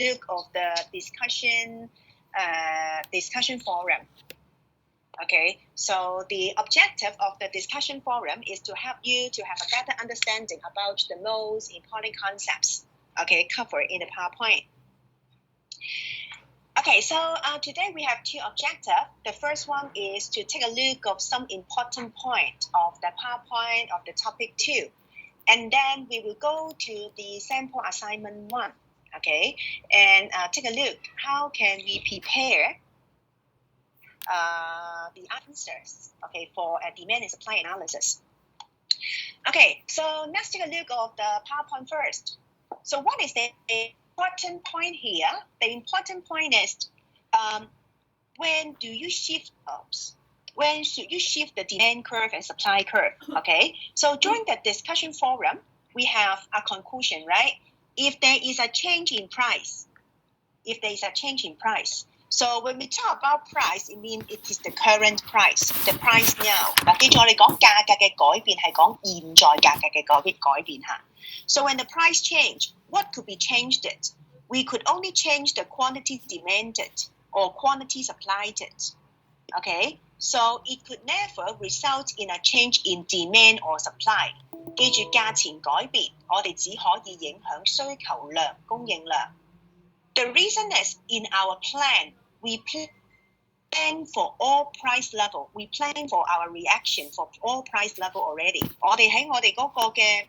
look of the discussion forum. Okay, so the objective of the discussion forum is to help you to have a better understanding about the most important concepts, okay, covered in the PowerPoint. Okay, so today we have two objectives. The first one is to take a look of some important point of the PowerPoint of the topic 2. And then we will go to the sample assignment 1, okay, and take a look how can we prepare the answers, okay, for a demand and supply analysis. Okay, so let's take a look of the PowerPoint first. So what is the important point here? The important point is when do you shift ups? When should you shift the demand curve and supply curve? Okay, so during the discussion forum, we have a conclusion, right? If there is a change in price, so when we talk about price, it means it is the current price, the price now. 嗱，記住我哋講價格嘅改變係講現在價格嘅改變嚇。So when the price change, what could be changed? We could only change the quantity demanded or quantity supplied. Okay, so it could never result in a change in demand or supply. 記住價錢改變，我哋只可以影響需求量、供應量。The reason is in our plan, we plan for all price level. We plan for our reaction for all price level already. 我哋喺我哋嗰個嘅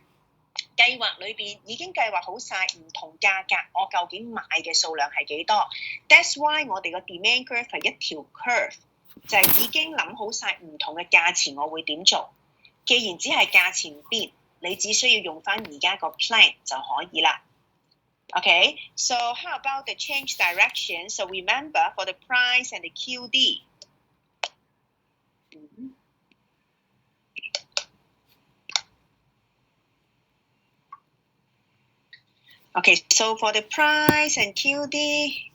計劃裏邊已經計劃好晒唔同價格，我究竟買嘅數量係幾多 ？That's why 我哋個 demand curve 係一條 curve， 就係已經諗好晒唔同嘅價錢我會點做。既然只係價錢變，你只需要用翻而家個 plan 就可以啦。Okay, so how about the change direction? So remember for the price and the QD. Okay, so for the price and QD,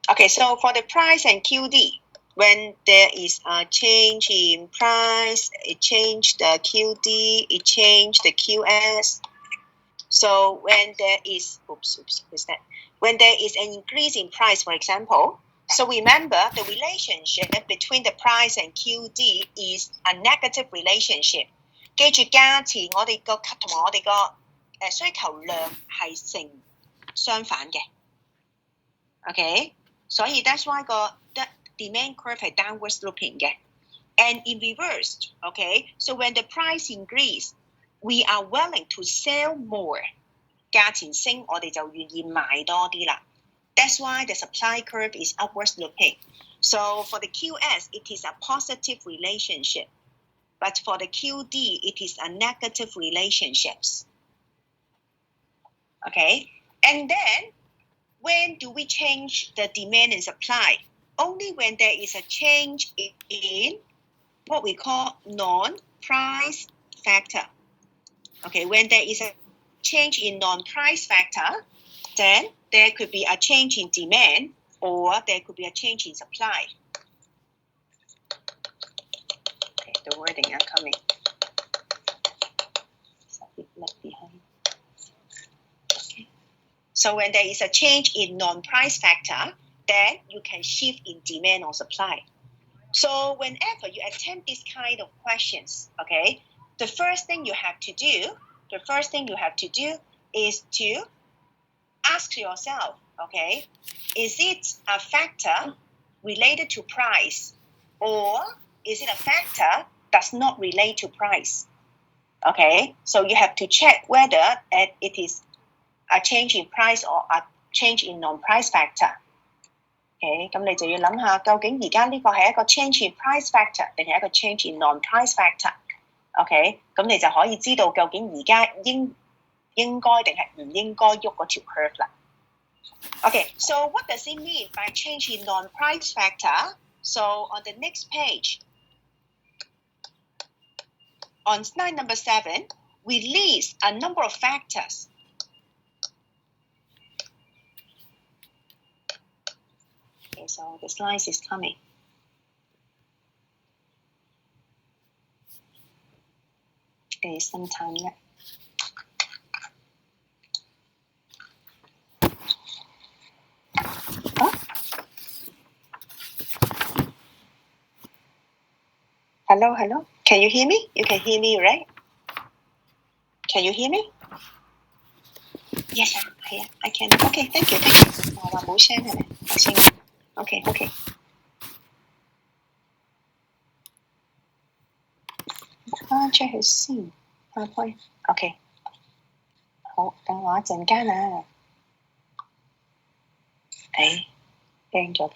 okay, so for the price and QD, when there is a change in price, it changed the QD, it changed the QS. So when there is, when there is an increase in price, for example, so remember the relationship between the price and QD is a negative relationship. 記住價錢我哋個同埋我哋個需求量係成相反嘅。Okay， 所以 that's why 個demand curve 係 downward sloping 嘅。And in reverse, okay, so when the price increase, we are willing to sell more. 價錢升，我哋就願意賣多啲啦。That's why the supply curve is upward sloping. So for the QS, it is a positive relationship. But for the QD, it is a negative relationships. Okay, and then when do we change the demand and supply? Only when there is a change in what we call non-price factor. Okay, when there is a change in non-price factor, then there could be a change in demand or there could be a change in supply. Okay, the wording are coming. Left behind. Okay. So when there is a change in non-price factor, then you can shift in demand or supply. So whenever you attempt this kind of questions, okay, the first thing you have to do is to ask yourself, okay, is it a factor related to price or is it a factor does not relate to price? Okay, so you have to check whether it is a change in price or a change in non-price factor. Okay, 咁你就要諗下，究竟而家呢個係一個 change in price factor 定係一個 change in non-price factor？ OK， 咁你就可以知道究竟而家應該定係唔應該喐嗰條 curve 啦。Okay, so what does it mean by change in non-price factor? So on the next page, on slide number 7, we list a number of factors. Okay, so the slides is coming. sometime 咧。Hello, hello. Can you hear me? You can hear me, right? Can you hear me? Yes, I can. Okay, thank you, thank you. 我話冇聲係咪？我先。Okay. 翻出去先。PowerPoint。OK。好，等我一陣間啊。驚咗嘅。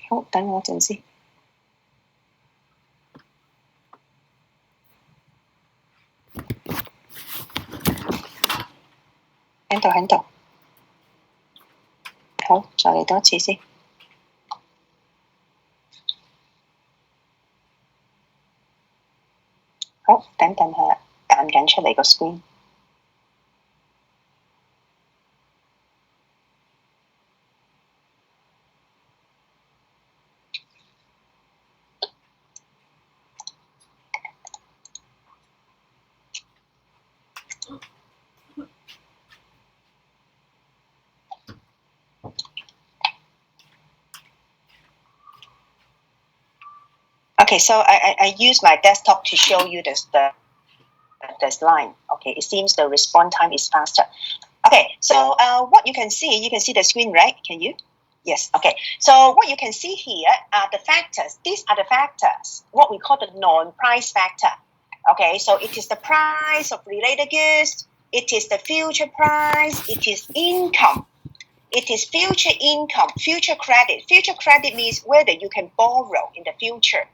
好，等我一陣先。喺度。好，再嚟多次先。好，等陣下彈緊出嚟個 screen。Okay, so I use my desktop to show you the slide. Okay, it seems the response time is faster. Okay, so what you can see the screen, right? Can you? Yes, okay. So what you can see here are the factors. These are the factors, what we call the non-price factor. Okay, so it is the price of related goods, it is the future price, it is income. It is future income, future credit. Future credit means whether you can borrow in the future.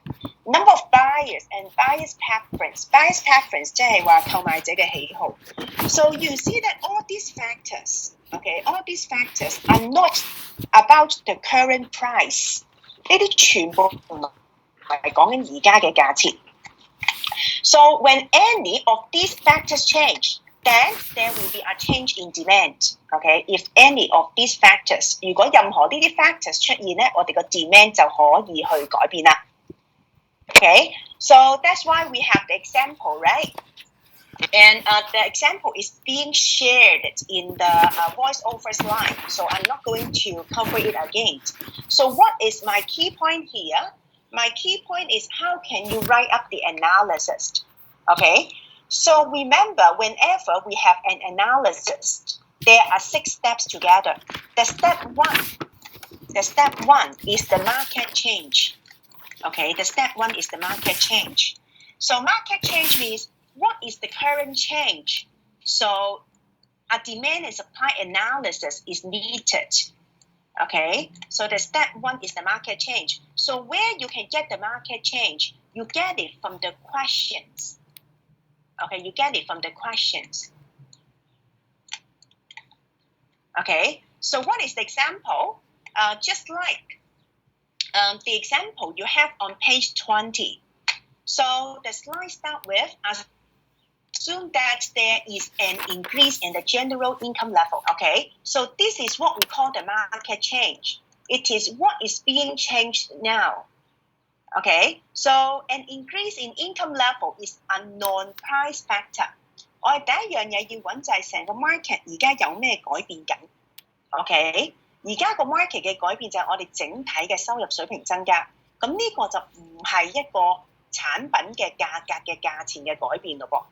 Number of buyers and buyers' preference. Buyers' preference 即係話購買者嘅喜好。So you see that all these factors, okay, all these factors are not about the current price. 呢啲全部唔係講緊而家嘅價錢。So when any of these factors change, then there will be a change in demand. Okay, if any of these factors, 如果任何呢啲 factors 出現咧，我哋個 demand 就可以去改變啦。Okay, so that's why we have the example, right? And the example is being shared in the voiceover slide, so I'm not going to cover it again. So what is my key point here? My key point is how can you write up the analysis? Okay, so remember whenever we have an analysis, there are 6 steps together. The step one is the market change. Okay, the step 1 is the market change. So market change means what is the current change? So a demand and supply analysis is needed. Okay, so the step 1 is the market change. So where you can get the market change, you get it from the questions. Okay, you get it from the questions. Okay, so what is the example? Just like the example you have on page 20. So the slide start with assume that there is an increase in the general income level. Okay, so this is what we call the market change. It is what is being changed now. Okay, so an increase in income level is a non-price factor. 我哋第一樣嘢要揾就係成個 market 而家有咩改變緊。OK， 而家個 market 嘅改變就係我哋整體嘅收入水平增加。咁呢個就唔係一個產品嘅價格嘅價錢嘅改變咯噃。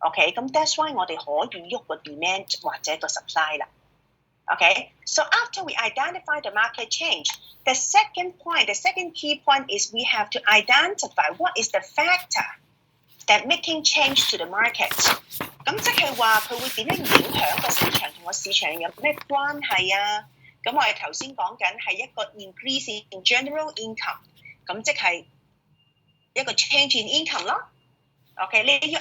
OK， 咁 that's why 我哋可以喐個 demand 或者個 supply 啦。Okay, so after we identify the market change, the second key point is we have to identify what is the factor that making change to the market. 咁即係話佢會點樣影響個市場同個市場有咩關係啊？咁我哋頭先講緊係一個 increase in general income， 咁即係一個 change in income 咯。OK， 你要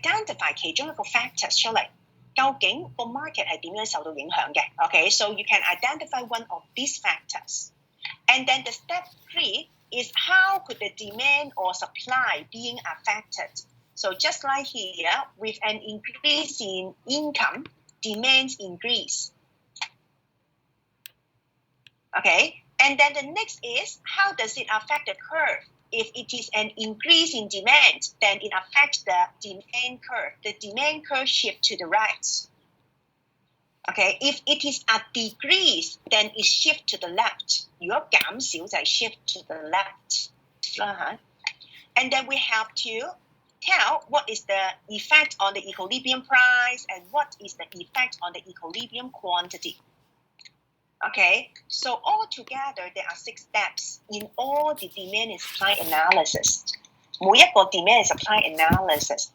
identify 其中一個 factors 出嚟。究竟個 market 係點樣受到影響嘅 ？Okay, so you can identify one of these factors. And then the step 3 is how could the demand or supply being affected? So just like here, with an increase in income, demands increase. Okay, and then the next is how does it affect the curve? if it is an increase in demand, then it affects the demand curve. The demand curve shift to the right. Okay, if it is a decrease, then it shift to the left. 如果減少就係 shift to the left 啦嚇。And then we have to tell what is the effect on the equilibrium price and what is the effect on the equilibrium quantity. Okay, so altogether there are 6 steps in all the demand and supply analysis. 每一個 demand and supply analysis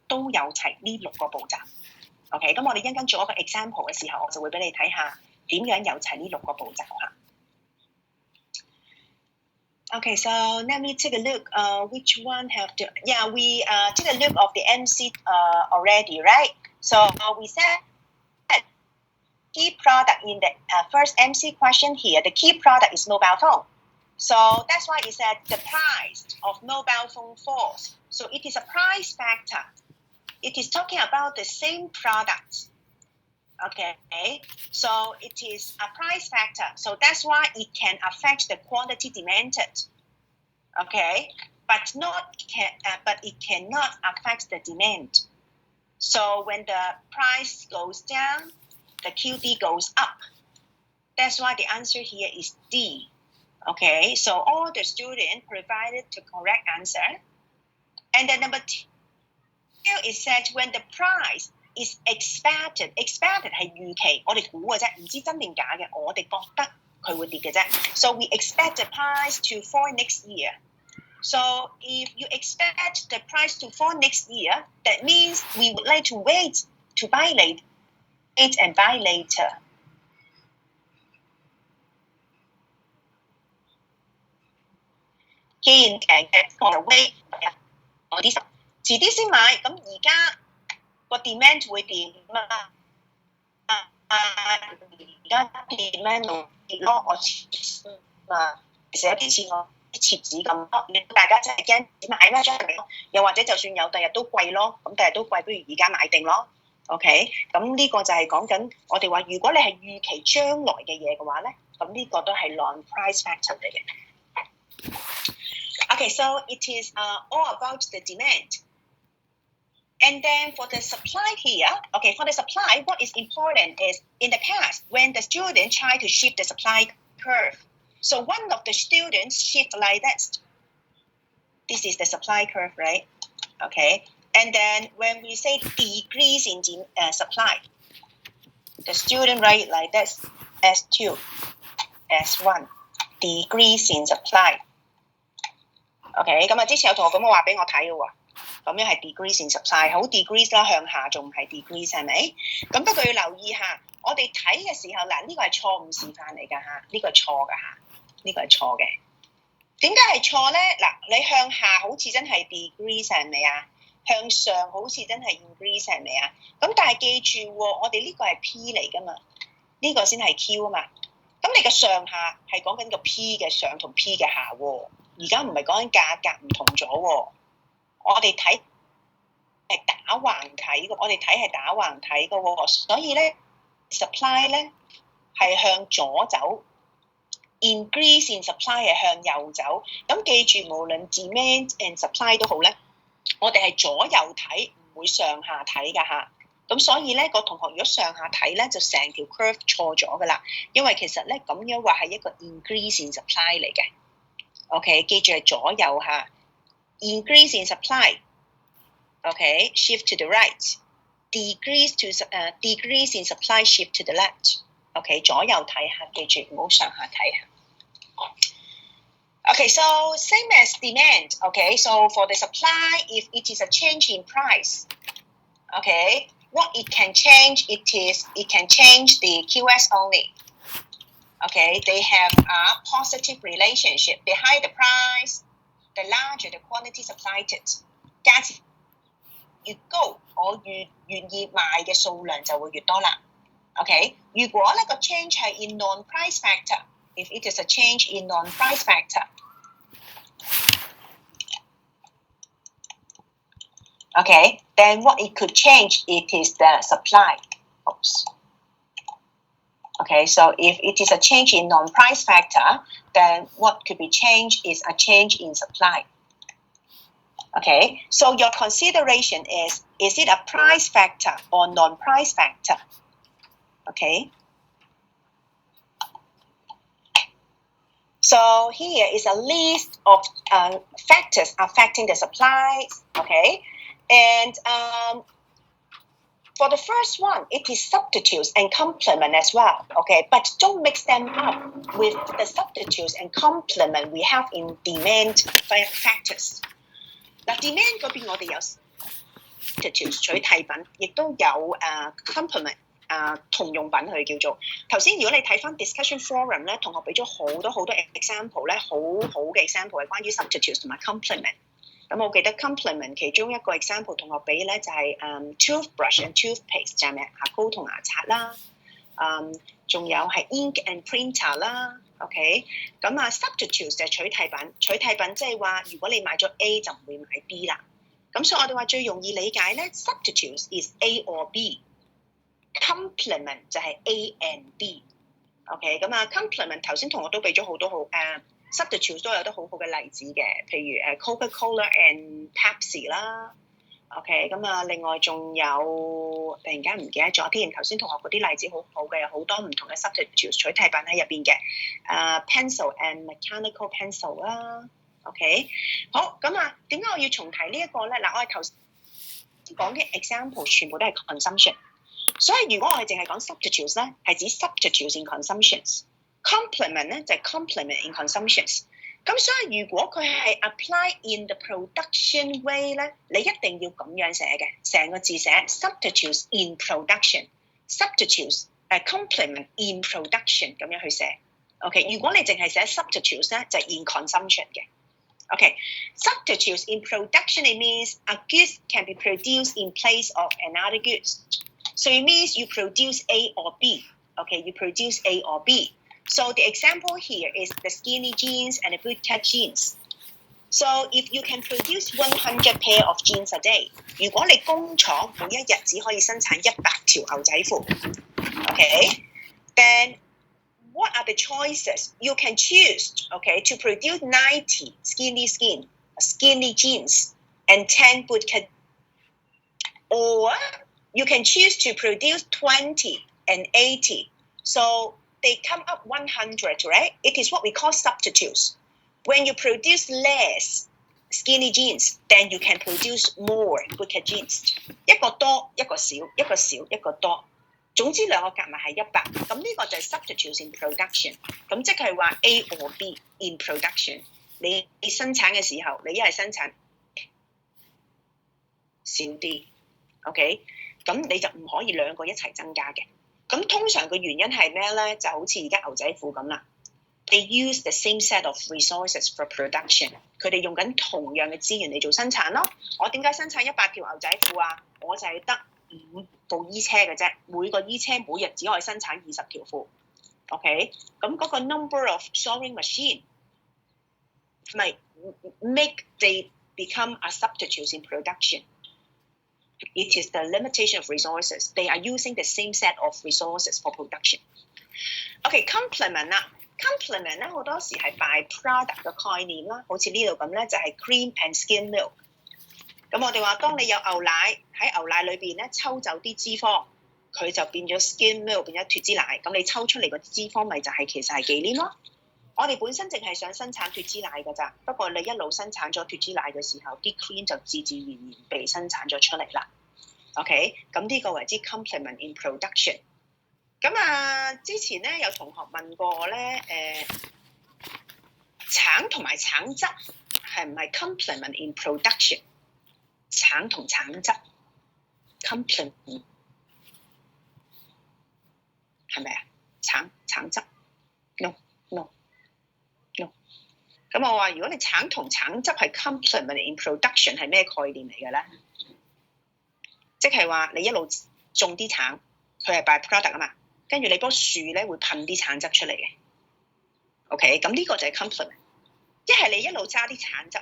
都有齊呢6個步驟。OK， 咁我哋一陣間做一個 example 嘅時候，我就會俾你睇下點樣有齊呢6個步驟嚇。Okay, so let me take a look. Which one have to? Yeah, we take a look of the MC already, right? So we said key product in the first MC question here. The key product is mobile phone. So that's why it said the price of mobile phone falls. So it is a price factor. It is talking about the same product. Okay, so it is a price factor. So that's why it can affect the quantity demanded. Okay, but it cannot affect the demand. So when the price goes down, the QD goes up. That's why the answer here is D. Okay, so all the students provided the correct answer. And then number 2, it said when the price is expected 係預期，我哋估嘅啫，唔知真定假嘅，我哋覺得佢會跌嘅啫。So we expect the price to fall next year. So if you expect the price to fall next year, that means we would like to wait to buy late and buy later.既然平嘅，我就 wait 我啲遲啲先買，咁而家個 demand 會點啊？而家 demand 跌咯，我蝕啊，其實有啲似我啲貼紙咁，令到大家真係驚買咩張嚟咯，又或者就算有第日都貴咯，咁第日都貴，不如而家買定咯。OK， 咁呢個就係講緊我哋話，如果你係預期將來嘅嘢嘅話咧，咁呢個都係 non-price factor 嚟嘅。Okay, so it is all about the demand. And then for the supply here, okay, for the supply, what is important is in the past, when the student try to shift the supply curve. So one of the students shift like that. This is the supply curve, right? Okay. And then when we say decrease in supply, the student write like this, S2, S1, decrease in supply. OK， 咁之前有同學咁樣話俾我睇嘅喎，咁樣係 decrease in supply， 好 decrease 啦，向下仲唔係 decrease 係咪？咁不過要留意下，我哋睇嘅時候嗱，呢個係錯誤示範嚟㗎嚇，呢個係錯㗎嚇，呢個係錯嘅。點解係錯咧？嗱，你向下好似真係 decrease 係咪啊？向上好似真係 increase 係咪啊？咁但係記住喎，我哋呢個係 P 嚟㗎嘛，呢個先係 Q 啊嘛。咁你嘅上下係講緊個 P 嘅上同 P 嘅下喎。而家唔係講緊價格唔同咗喎，我哋睇係打橫睇嘅，我哋睇係打橫睇嘅喎，所以咧 supply 咧係向左走 ，increase in supply 係向右走。咁記住，無論 demand and supply 都好咧，我哋係左右睇，唔會上下睇㗎嚇。咁所以咧，個同學如果上下睇咧，就成條 curve 錯咗㗎啦，因為其實咧咁樣話係一個 increase in supply 嚟嘅。OK， 記住係左右下 ，increase in supply，OK，shift to the right，decrease in supply shift to the left，OK， 左右睇下，記住唔好上下睇下。Okay, so same as demand. Okay, so for the supply, if it is a change in price, okay, what it can change, it can change the QS only. Okay, they have a positive relationship. The higher the price, the larger the quantity supplied. 價錢越高，我越願意賣嘅數量就會越多啦。Okay， 如果呢個 change 係 in non-price factor, if it is a change in non-price factor, okay, then what it could change, it is the supply. Oops. Okay, so if it is a change in non-price factor, then what could be changed is a change in supply. Okay, so your consideration is it a price factor or non-price factor? Okay. So here is a list of factors affecting the supplies. Okay, and for the first one, it is substitutes and complement as well. Okay, but don't mix them up with the substitutes and complement we have in demand factors.嗱 ，demand 嗰邊我哋有 substitutes 取替品，亦都有complement 同用品去叫做。頭先如果你睇翻 discussion forum 咧，同學俾咗好多 example 咧，好好嘅 example 係關於 substitutes 同埋 complement。咁我記得 complement 其中一個 example 同學俾咧就係toothbrush and toothpaste 就係咩牙膏同牙刷啦。仲有係 ink and printer 啦。OK， 咁substitutes 就係取替品，取替品即係話如果你買咗 A 就唔會買 B 啦。咁所以我哋話最容易理解咧 ，substitutes is A or B。complement 就係 A and B，OK， 咁complement 頭先同學都俾咗好多好substitutes 都有得好好嘅例子嘅，譬如Coca-Cola and Pepsi 啦 ，OK， 咁另外仲有突然間唔記得咗添，頭先同學嗰啲例子好好嘅，有好多唔同嘅 substitutes 取替品喺入邊嘅，pencil and mechanical pencil 啦 ，OK， 好，咁點解我要重提呢一個咧？嗱，我哋頭先講嘅 example 全部都係 consumption。所以如果我哋淨係講 substitutes 咧，係指 substitutes in consumptions。complement 咧就係 complement in consumptions。咁所以如果佢係 apply in the production way 咧，你一定要咁樣寫嘅，成個字寫 substitutes in production，substitutes complement in production 咁樣去寫。OK， 如果你淨係寫 substitutes 咧，就係 in consumption 嘅。OK，substitutes in production it means a goods can be produced in place of another goods。So it means you produce A or B. Okay, you produce A or B. So the example here is the skinny jeans and the bootcut jeans. So if you can produce 100 pair of jeans a day, 如果你工廠每一日只可以生產100條牛仔褲 ，okay, then what are the choices? You can choose, okay, to produce 90 skinny jeans and 10 bootcut, or you can choose to produce 20 and 80. So they come up 100, right? It is what we call substitutes. When you produce less skinny jeans, then you can produce more bootcut jeans. 一個多，一個少，一個少，一個多。總之兩個夾埋係100。咁呢個就係 substitutes in production。咁即係話 A or B in production。你生產嘅時候，你一係生產少啲 ，OK？ 咁你就唔可以兩個一齊增加嘅。咁通常嘅原因係咩咧？就好似而家牛仔褲咁啦。They use the same set of resources for production。佢哋用緊同樣嘅資源嚟做生產咯。我點解生產100條牛仔褲啊？我就係得5部衣車嘅啫，每個衣車每日只可以生產20條褲。OK， 咁嗰個 number of sewing machine 咪 make they become a substitute in production。It is the limitation of resources. They are using the same set of resources for production. OK, complement 啦 ，complement 咧好多時係 by-product 嘅概念啦，好似呢度咁咧就係 cream and skim milk。咁我哋話，當你有牛奶喺牛奶裏邊咧抽走啲脂肪，佢就變咗 skim milk， 變咗脫脂奶。咁你抽出嚟個脂肪咪就係其實係忌廉咯。我哋本身淨係想生產脫脂奶㗎咋，不過你一路生產咗脫脂奶嘅時候，啲 cream 就自然而然被生產咗出嚟啦。OK， 咁呢個為之 complement in production。咁之前咧有同學問過我咧，橙同埋橙汁係唔係 complement in production？ 橙同橙汁 complement 係咪啊？橙汁 no。咁我話如果你橙同橙汁係 complement in production 係咩概念嚟嘅咧？即係話你一路種啲橙，佢係 by-product 啊嘛，跟住你棵樹咧會噴啲橙汁出嚟嘅。OK， 咁呢個就係 complement。一係你一路揸啲橙汁，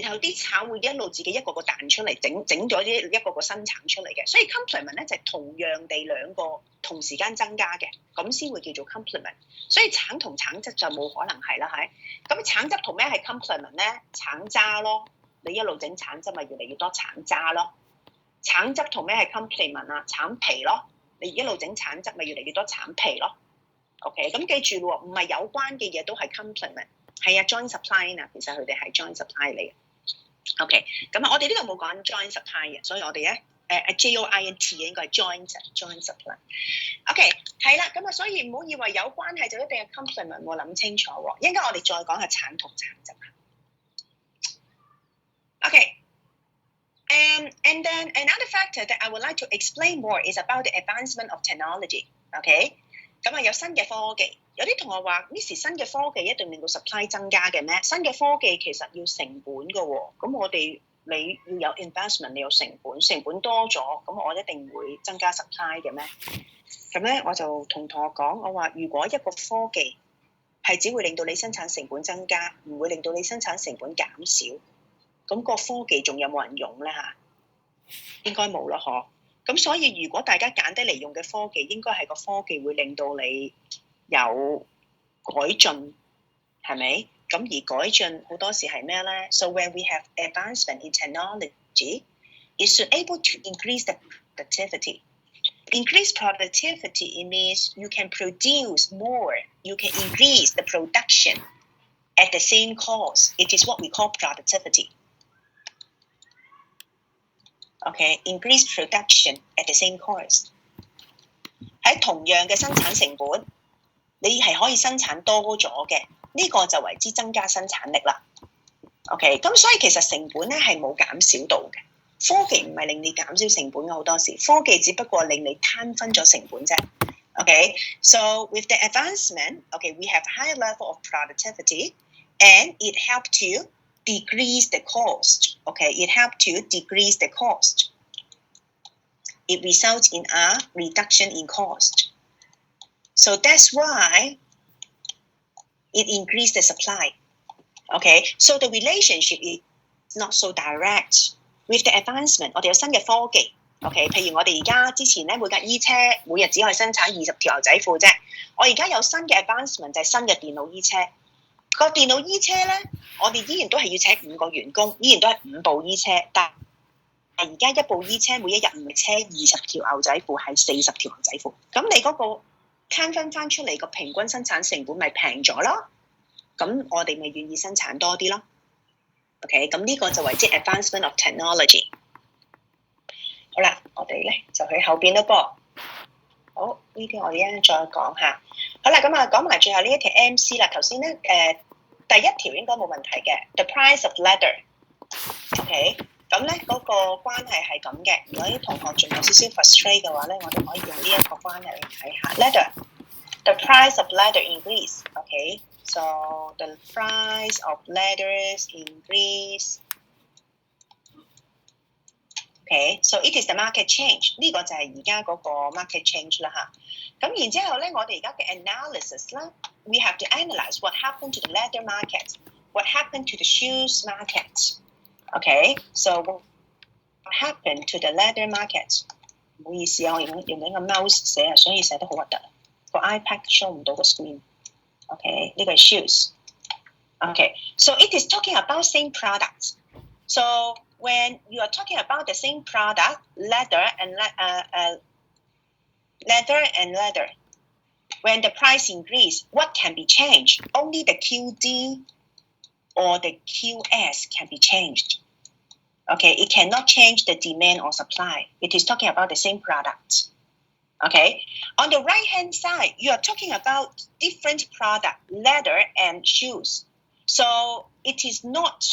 然後啲橙會一路自己一個個彈出嚟，整咗一個個新橙出嚟嘅，所以 complement 咧就係同樣地兩個同時間增加嘅，咁先會叫做 complement。所以橙同橙汁就冇可能係啦，係。咁橙汁同咩係 complement 咧？橙渣咯，你一路整橙汁咪越嚟越多橙渣咯。橙汁同咩係 complement 啊？橙皮咯，你一路整橙汁咪越嚟越多橙皮咯。OK， 咁記住喎，唔係有關嘅嘢都係 complement， 係啊 joint supply 啊，其實佢哋係 joint supply 嚟嘅。OK， 咁我哋呢度冇講 joint supply 嘅，所以我哋咧joint 應該係 joint supply。OK， 係啦，咁所以唔好以為有關係就一定係 complement， 我諗清楚喎。一陣間我哋再講下橙同橙汁。OK。And then another factor that I would like to explain more is about the advancement of technology. OK， 咁有新嘅科技，有啲同學話 Miss 新嘅科技一定令到 supply 增加嘅咩？新嘅科技其實要成本嘅喎，咁我哋你要有 investment， 你有成本多咗，咁我一定會增加 supply 嘅咩？咁咧我就同同學講，我話如果一個科技係只會令到你生產成本增加，唔會令到你生產成本減少。咁個科技仲有冇人用咧嚇？應該冇啦，嗬。咁所以如果大家揀得嚟用嘅科技，應該係個科技會令到你有改進，係咪？咁而改進好多時係咩咧 ？So when we have advancement in technology, it should able to increase the productivity. Increase productivity, it means you can produce more, you can increase the production at the same cost. It is what we call productivity. Okay, increase production at the same cost. 喺同樣嘅生產成本，你係可以生產多咗嘅，呢個就為之增加生產力啦。OK， 咁所以其實成本咧係冇減少到嘅。科技唔係令你減少成本嘅，好多時科技只不過令你攤分咗成本啫。Okay, so with the advancement, okay, we have higher level of productivity, and it helped to decrease the cost. Okay, it helped to decrease the cost. It results in a reduction in cost. So that's why it increased the supply. Okay, so the relationship is not so direct. With the advancement, 我哋有新嘅科技。OK， 譬如我哋而家之前咧，每架衣車每日只可以生產20條牛仔褲啫。我而家有新嘅 advancement 就係新嘅電腦衣車。個電腦衣車咧，我哋依然都係要請5個員工，依然都係5部衣車，但係而家一部衣車每一日唔係車20條牛仔褲，係40條牛仔褲。咁你嗰個攤分翻出嚟個平均生產成本咪平咗咯？咁我哋咪願意生產多啲咯。OK， 咁呢個就為之 advancement of technology。好啦，我哋咧就去後邊咯噃。好，呢啲我哋一陣再講下。好啦，咁講埋最後呢一條 MC 啦。頭先咧第一條應該冇問題嘅 ，the price of leather。OK， 咁咧嗰個關係係咁嘅。如果啲同學仲有少少 frustrate 嘅話咧，我哋可以用呢一個關係嚟睇下 leather。The price of leather increase. Okay, so the price of leathers increase. Okay, so it is the market change. 呢個就係而家嗰個 market change 啦嚇。咁然之後咧，我哋而家嘅 analysis 啦 ，we have to analyze what happened to the leather market, what happened to the shoes market. Okay, so what happened to the leather market? 唔好意思啊，我用緊個 mouse 寫啊，所以寫得好核突。個 iPad show 唔到個 screen。OK， 呢個係 shoes。OK， so it is talking about same products. So when you are talking about the same product, leather and leather, when the price increase, what can be changed? Only the QD or the QS can be changed. Okay, it cannot change the demand or supply. It is talking about the same product. Okay, on the right-hand side, you are talking about different product, leather and shoes. So it is not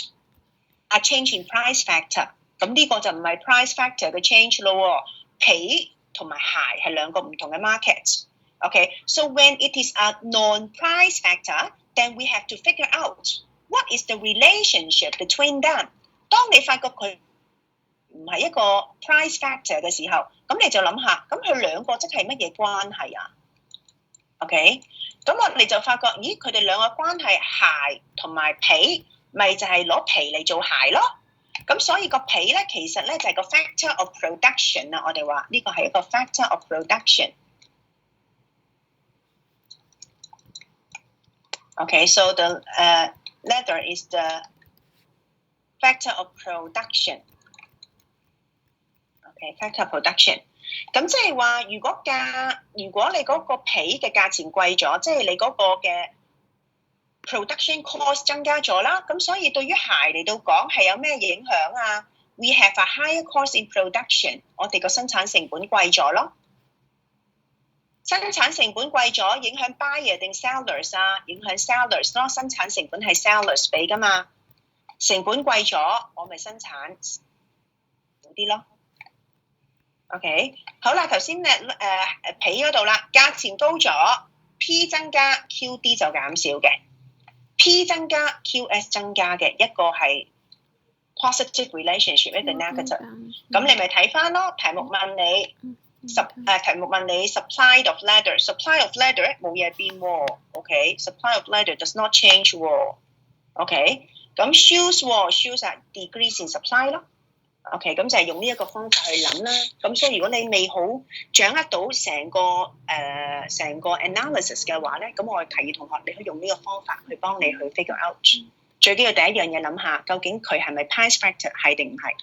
a change in price factor. 咁呢個就唔係 price factor 嘅 change 咯。皮同埋鞋係兩個唔同嘅 market. Okay, so when it is a non-price factor, then we have to figure out what is the relationship between them. 當你發覺佢唔係一個 price factor 嘅時候，咁你就諗下，咁佢兩個即係乜嘢關係啊 ？OK， 咁我哋就發覺，咦，佢哋兩個關係鞋同埋皮咪就係攞皮嚟做鞋咯。咁所以個皮咧，其實咧就係個 factor of production 啦。我哋話呢個係一個 factor of production。Okay, so the leather is the factor of production. Okay, factor of production。咁即係話，如果你嗰個皮嘅價錢貴咗，即係你嗰個嘅 production cost 增加咗啦。咁所以對於鞋嚟到講係有咩影響啊 ？We have a higher cost in production。我哋個生產成本貴咗咯。生產成本貴咗，影響 buyer 定 sellers 啊？影響 sellers 咯。生產成本係 sellers 俾噶嘛。成本貴咗，我咪生產少啲咯。OK， 好啦，頭先咧皮嗰度啦，價錢高咗 ，P 增加 ，QD 就減少嘅 ，P 增加 ，QS 增加嘅，一個係 positive relationship， 一個 negative。咁你咪睇翻咯，題目問你題目問你 supply of leather 冇嘢變喎 ，OK，supply of leather does not change 喎 ，OK， 咁 shoes 係 decrease in supply 咯。OK， 咁就係用呢一個方法去諗啦。咁所以如果你未好掌握到成個 analysis 嘅話咧，咁我提議同學你可以用呢個方法去幫你去 figure out。最緊要第一樣嘢諗下，究竟佢係咪 price factor 係定唔係？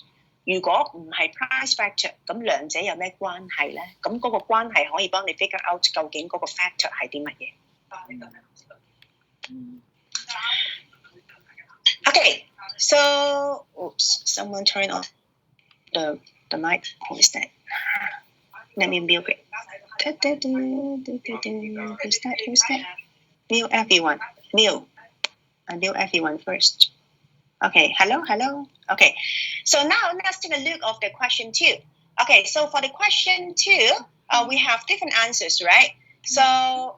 如果唔係 price factor， 咁兩者有咩關係咧？咁嗰個關係可以幫你 figure out 究竟嗰個 factor 係啲乜嘢？Okay, so oops, someone turn off the mic. Who is that? Let me mute it. Who's that? Mute everyone. Mute everyone first. Okay, hello. Okay, so now let's take a look of the question 2. Okay, so for the question 2, we have different answers, right? So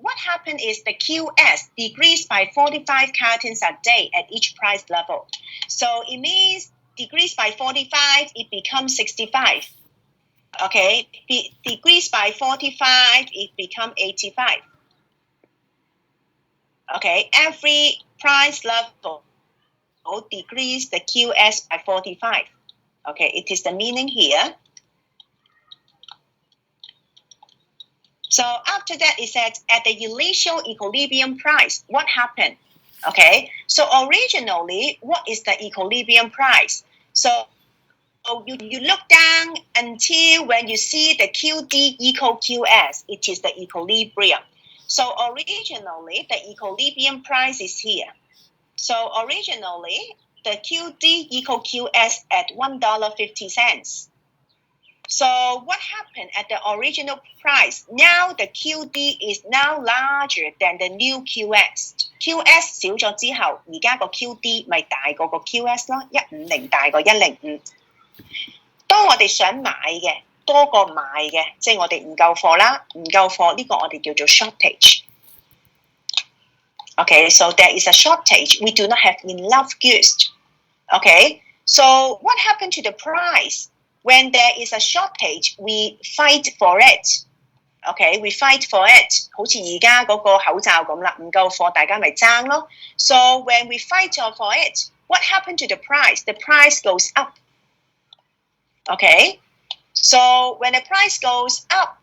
what happened is the QS decreased by 45 cartons a day at each price level. So it means decreased by 45, it becomes 65. Okay, decreased by 45, it becomes 85. Okay, every price level decrease the QS by 45. Okay, it is the meaning here. So after that, it said at the initial equilibrium price, what happened? Okay, so originally, what is the equilibrium price? So you look down until when you see the QD equal QS, it is the equilibrium. So originally, the equilibrium price is here. So originally, the QD equal QS at $1.50. So what happened at the original price? Now the QD is now larger than the new QS. QS 少咗之後，而家個 QD 咪大過個 QS 咯，150大過105。當我哋想買嘅多過賣嘅，即係我哋唔夠貨啦，唔夠貨呢個我哋叫做 shortage。Okay, so there is a shortage. We do not have enough goods. Okay, so what happened to the price? When there is a shortage, we fight for it. Okay, we fight for it. 好似而家嗰個口罩咁啦，唔夠貨，大家咪爭咯。So when we fight for it, what happened to the price? The price goes up. Okay, so when the price goes up,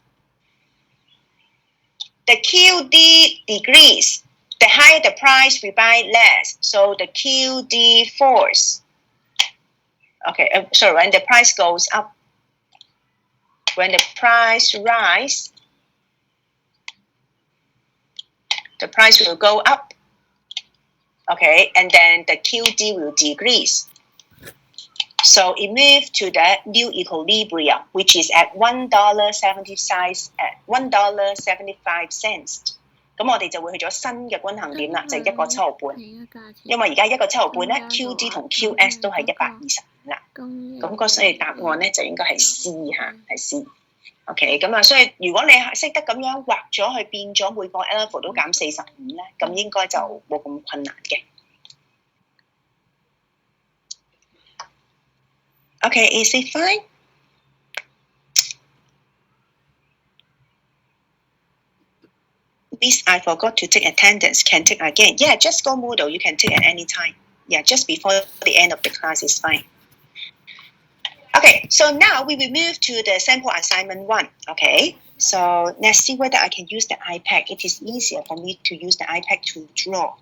the QD decrease. The higher the price, we buy less. So the QD falls. Okay, sorry, when the price goes up, when the price rise, the price will go up. Okay, and then the QD will decrease. So it moved to the new equilibrium, which is at $1.75. 咁我哋就會去咗新嘅均衡點啦，就係1.75。因為而家1.75咧 ，QD 同 QS 都係125啦。咁所以答案咧就應該係 C 嚇，係 C。OK， 咁啊，所以如果你識得咁樣畫咗去變咗每個 level 都減45咧，咁應該就冇咁困難嘅。OK, is it fine? Miss, I forgot to take attendance. Can take again. Yeah, just go Moodle. You can take at any time. Yeah, just before the end of the class is fine. Okay, so now we will move to the sample assignment 1. Okay, so let's see whether I can use the iPad. It is easier for me to use the iPad to draw.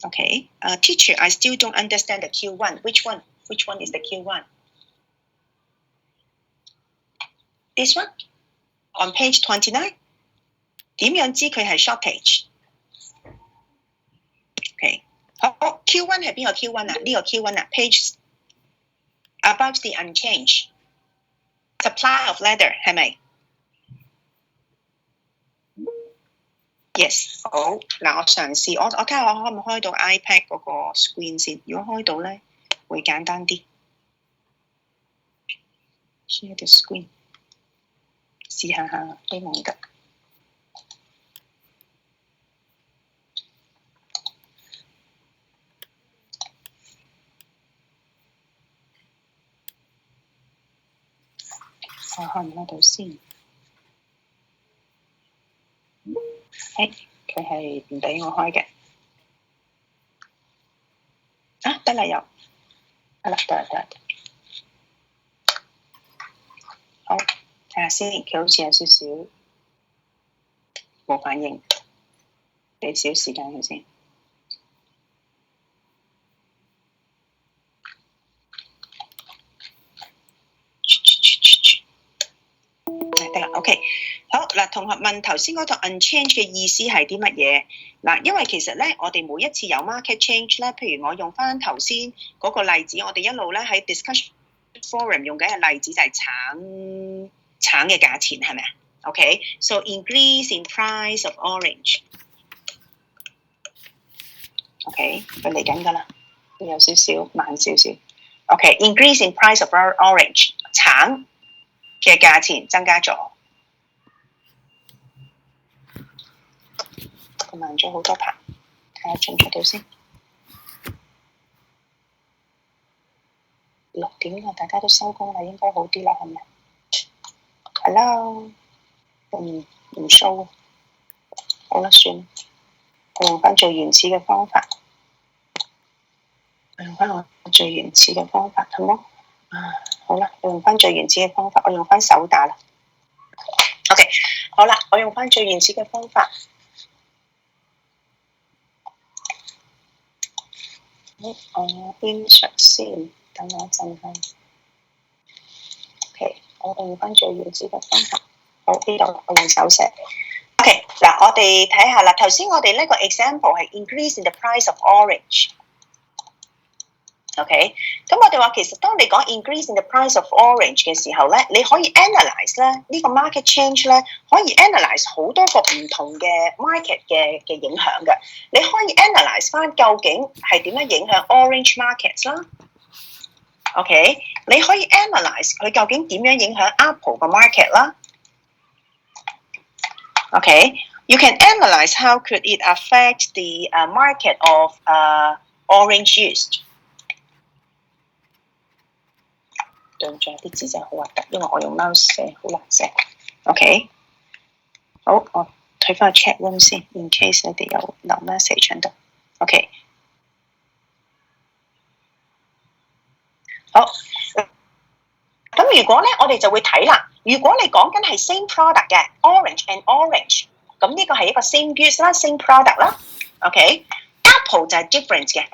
Okay, teacher, I still don't understand the Q1. Which one? Which one is the Q1? This one? On page 29? 點樣知佢係 shortage？ Okay， 好 ，Q1 係邊個 Q1 啊？呢個 Q1 啊 ，page above the unchanged supply of leather 係咪 ？Yes， 好嗱，我嘗試，我睇下我可唔可以開到 iPad 嗰個 screen 先。如果開到咧，會簡單啲。Share the screen， 試下下，希望得。我開唔開到先？佢係唔俾我開嘅。啊，得啦又，得啦得。好，睇下先，佢好似有少少冇反應，俾少時間佢先。得啦 ，OK， 好嗱，同學問頭先嗰度 unchanged 嘅意思係啲乜嘢？嗱，因為其實咧，我哋每一次有 market change 咧，譬如我用翻頭先嗰個例子，我哋一路咧喺 discussion forum 用緊嘅例子就係橙嘅價錢係咪啊 ？OK，so increase in price of orange。OK， 佢嚟緊㗎啦，會有少少慢少少。OK，increase in price of orange， 橙嘅價錢增加咗，佢慢咗好多排，睇下出唔出到先。6點啦，大家都收工啦，應該好啲啦，係咪 ？Hello， 唔 show， 好啦，算，我用翻最原始嘅方法，用翻我最原始嘅方法，好冇？好啦，我用翻最原始嘅方法，我用翻手打啦。OK， 好啦，我用翻最原始嘅方法。我邊出先？等我一陣間。OK， 我用翻最原始嘅方法。好，呢度我用手寫。OK， 嗱，我哋睇下啦。頭先我哋呢個 example 係 increase in the price of orange。OK， 咁我哋話其實當你講 increase in the price of orange 嘅時候咧，你可以 analyse 咧呢個 market change 咧，可以 analyse 好多個唔同嘅 market 嘅影響嘅。你可以 analyse 翻究竟係點樣影響 orange markets 啦。OK， 你可以 analyse 佢究竟點樣影響 Apple 個 market 啦。OK，you can analyse how could it affect the market of orange juice。對唔住，啲字真係好核突，因為我用 mouse 寫，好難寫。OK， 好，我退翻個 chat room 先 ，in case 你哋有留 message 喺度。OK， 好。咁如果咧，我哋就會睇啦。如果你講緊係 same product 嘅 orange and orange， 咁呢個係一個 same goods 啦 ，same product 啦。OK，Apple 就係 different 嘅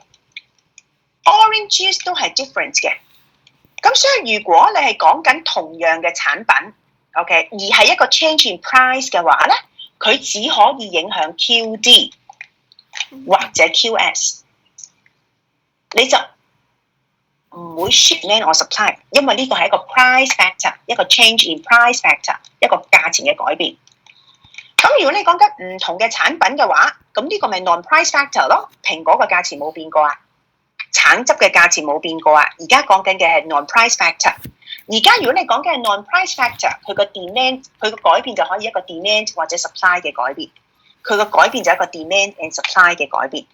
，orange juice 都係 different 嘅。咁所以如果你係講緊同樣嘅產品 ，OK， 而係一個 change in price 嘅話咧，佢只可以影響 QD 或者 QS， 你就唔會 demand or supply， 因為呢個係一個 price factor， 一個 change in price factor， 一個價錢嘅改變。咁如果你講緊唔同嘅產品嘅話，咁呢個咪 non-price factor 咯，蘋果嘅價錢冇變過啊。橙汁嘅價錢冇變過啊！而家講緊嘅係 non-price factor。而家如果你講緊係 non-price factor， 佢個 demand 佢個改變就可以一個 demand 或者 supply 嘅改變。佢個改變就係一個 demand and supply 嘅改變。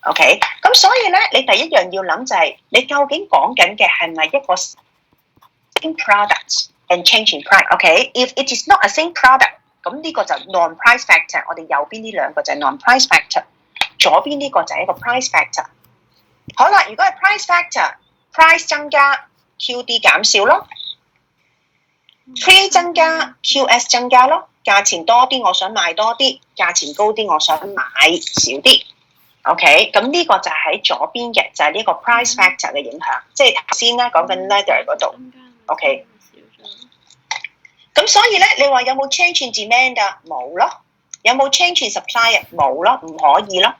OK， 咁所以咧，你第一樣要諗就係、你究竟講緊嘅係咪一個 same product and change in price？OK，if it is not a same product， 咁呢個就 non-price factor。我哋右邊呢兩個就係 non-price factor， 左邊呢個就係一個 price factor。好啦，如果係 price factor，price 增加 ，QD 減少咯 ，P 增加 ，QS 增加咯，價錢多啲，我想賣多啲；價錢高啲，我想買少啲。OK， 咁呢個就係喺左邊嘅，就係呢個 price factor 嘅影響，即係頭先咧講緊 ladder 嗰度。OK， 咁所以咧，你話有冇 change in demand 啊？冇咯。有冇 change in supply 啊？冇咯，唔可以咯。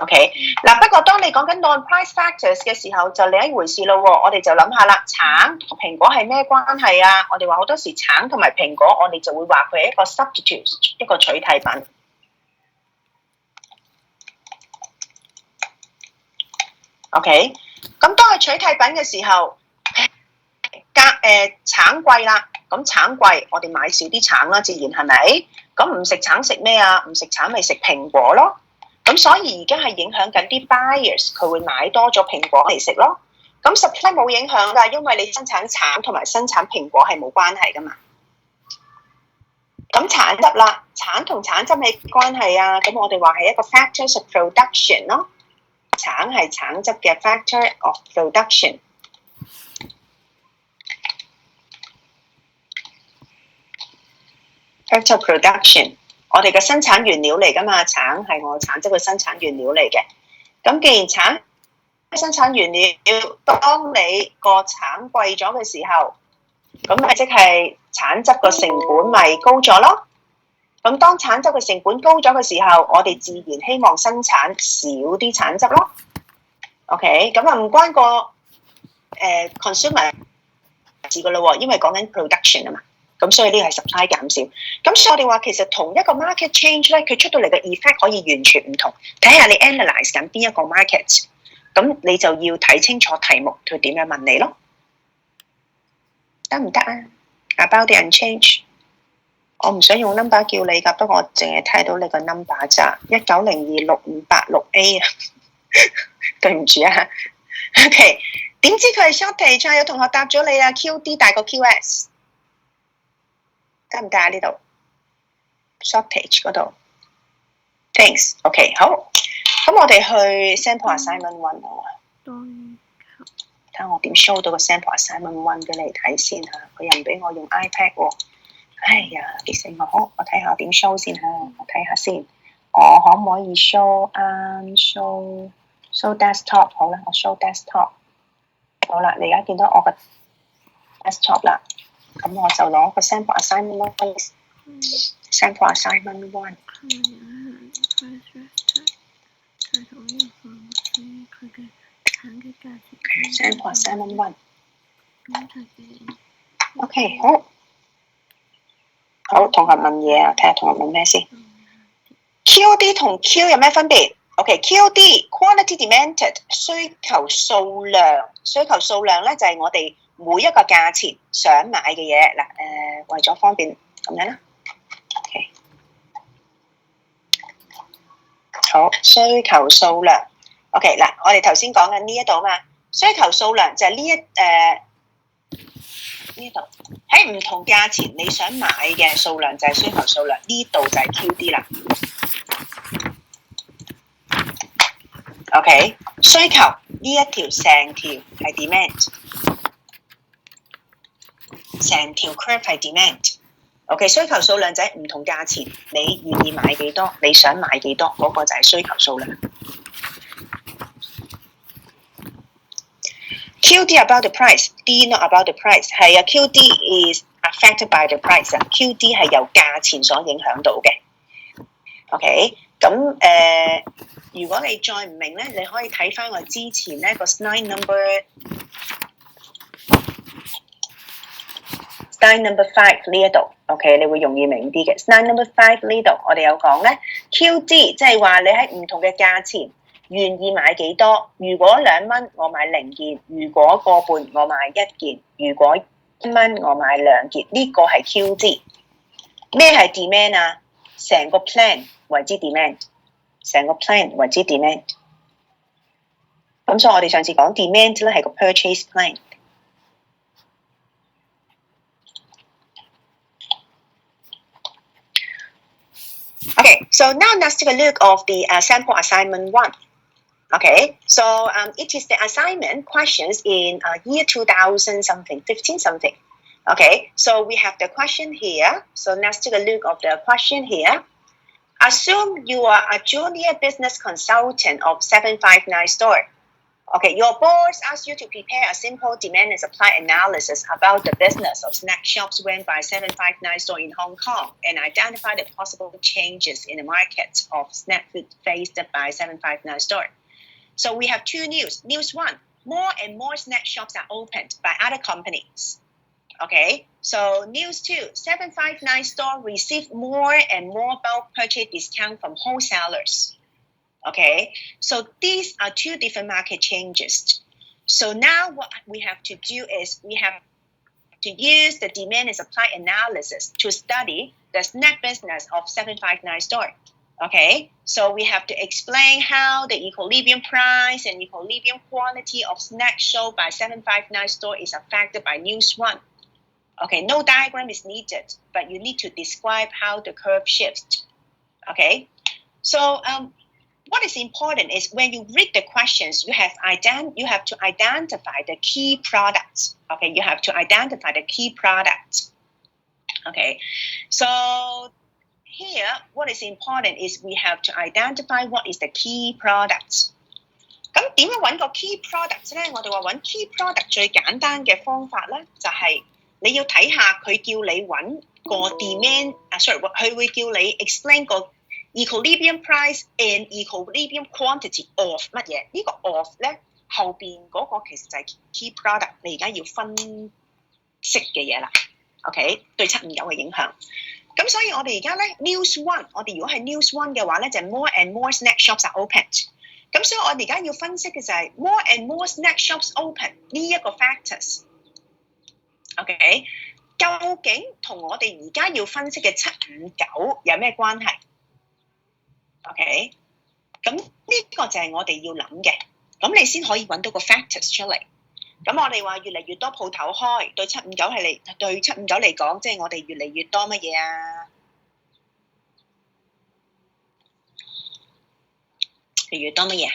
OK， 嗱不過當你講緊 non-price factors 嘅時候，就另一回事咯喎。我哋就諗下啦，橙同蘋果係咩關係啊？我哋話好多時橙同埋蘋果，我哋就會話佢係一個 substitute， 一個取替品。OK， 咁當佢取替品嘅時候，橙貴啦，咁橙貴，我哋買少啲橙啦，自然係咪？咁唔食橙食咩啊？唔食橙咪食蘋果咯。咁所以而家係影響緊啲 buyers， 佢會買多咗蘋果嚟食咯。咁 supply 冇影響㗎，因為你生產橙同埋生產蘋果係冇關係㗎嘛。咁橙汁啦，橙同橙汁係關係啊。咁我哋話係一個 factors of production 咯。橙係橙汁嘅 factor of production。factor production， 我哋嘅生產原料嚟㗎嘛，橙係我橙汁嘅生產原料嚟嘅。咁既然橙生產原料，當你個橙貴咗嘅時候，咁咪即係橙汁個成本咪高咗咯。咁當橙汁嘅成本高咗嘅時候，我哋自然希望生產少啲橙汁咯。OK， 咁啊唔關個consumer 事㗎咯喎，因為講緊 production 啊嘛。咁所以呢個係 supply 減少，咁所以我哋話其實同一個 market change 咧，佢出到嚟嘅 effect 可以完全唔同，睇下你 analyse 緊邊一個 market， 咁你就要睇清楚題目佢點樣問你咯，得唔得啊 ？About the unchange， 我唔想用 number 叫你㗎，不過我淨係睇到你個 number 咋，1902658A 啊，對唔住啊 ，OK， 點知佢係 shortage 啊？有同學答咗你啦 ，QD 大過 QS。得唔得啊？呢度 shortage 嗰度 ，thanks。OK， 好，咁我哋去 sample assignment one 好啊。睇下我點 show 到個 sample assignment one 俾你睇先嚇。佢又唔俾我用 iPad 喎。哎呀，激死我！好，我睇下點 show 先嚇。我睇下先，我可唔可以 show show desktop 好啦，我 show desktop。好啦，你而家見到我個 desktop 啦。咁我就攞個 sample assignment one。sample assignment one。sample assignment one。OK， 好。好，同學問嘢啊，睇下同學問咩先。QD 同 Q 有咩分別 ？OK，QD quantity demanded 需求數量，需求數量咧就係我哋每一個價錢想買嘅嘢嗱，為咗方便咁樣啦。OK， 好，需求數量。OK 嗱，我哋頭先講緊呢一度嘛，需求數量就係呢度喺唔同價錢你想買嘅數量就係需求數量，呢度就係 QD 啦。OK， 需求呢一條成條係 demand。成條 curve 係 demand，OK， 需求數量就係唔同價錢，你願意買幾多，你想買幾多，嗰個就係需求數量。QD about the price，D not about the price， 係啊 ，QD is affected by the price 啊 ，QD 係由價錢所影響到嘅。OK， 咁如果你再唔明咧，你可以睇翻我之前咧個 slide number。Slide number 5呢一度 ，OK， 你會容易明啲嘅。Slide number 5呢度，我哋有講咧 ，QD 即係話你喺唔同嘅價錢願意買幾多。如果2蚊我買0件，如果個半我買1件，如果1蚊我買2件，呢、這個係 QD。咩係 demand 啊？成個 plan 為之 demand， 成個 plan 為之 demand。咁所以我哋上次講 demand 咧係個 purchase plan。Okay, so now let's take a look of the sample assignment one. Okay, so it is the assignment questions in year 2000 something, 15 something. Okay, so we have the question here. So let's take a look of the question here. Assume you are a junior business consultant of 759 store. Okay, your boss asks you to prepare a simple demand and supply analysis about the business of snack shops run by 759 store in Hong Kong and identify the possible changes in the market of snack food faced by 759 store. So we have two news. News one, more and more snack shops are opened by other companies. Okay, so news two, 759 store receive more and more bulk purchase discount from wholesalers. Okay, so these are two different market changes. So now what we have to do is we have to use the demand and supply analysis to study the snack business of 759 store. Okay, so we have to explain how the equilibrium price and equilibrium quantity of snack sold by 759 store is affected by news one. Okay, no diagram is needed, but you need to describe how the curve shifts. Okay, so what is important is when you read the questions, you have to identify the key products. Okay, you have to identify the key products. Okay, so here what is important is we have to identify what is the key products. 咁點樣揾個 key products 咧？我哋話揾 key product 最簡單嘅方法咧，就係你要睇下佢叫你揾個 demand佢會叫你 explain 個 equilibrium price and equilibrium quantity of 乜嘢？呢個 of 咧後邊嗰個其實就係 key product， 你而家要分析嘅嘢啦。OK， 對759嘅影響。咁所以我哋而家咧 news one， 我哋如果係 news one 嘅話咧，就係 more and more snack shops are opened。咁所以我哋而家要分析嘅就係 more and more snack shops open 呢一個 factors。OK， 究竟同我哋而家要分析嘅759有咩關係 ？OK， 咁呢個就係我哋要諗嘅，咁你先可以揾到個 factors 出嚟。咁我哋話越嚟越多鋪頭開，對759嚟講，即係我哋越嚟越多乜嘢啊？越嚟越多乜嘢？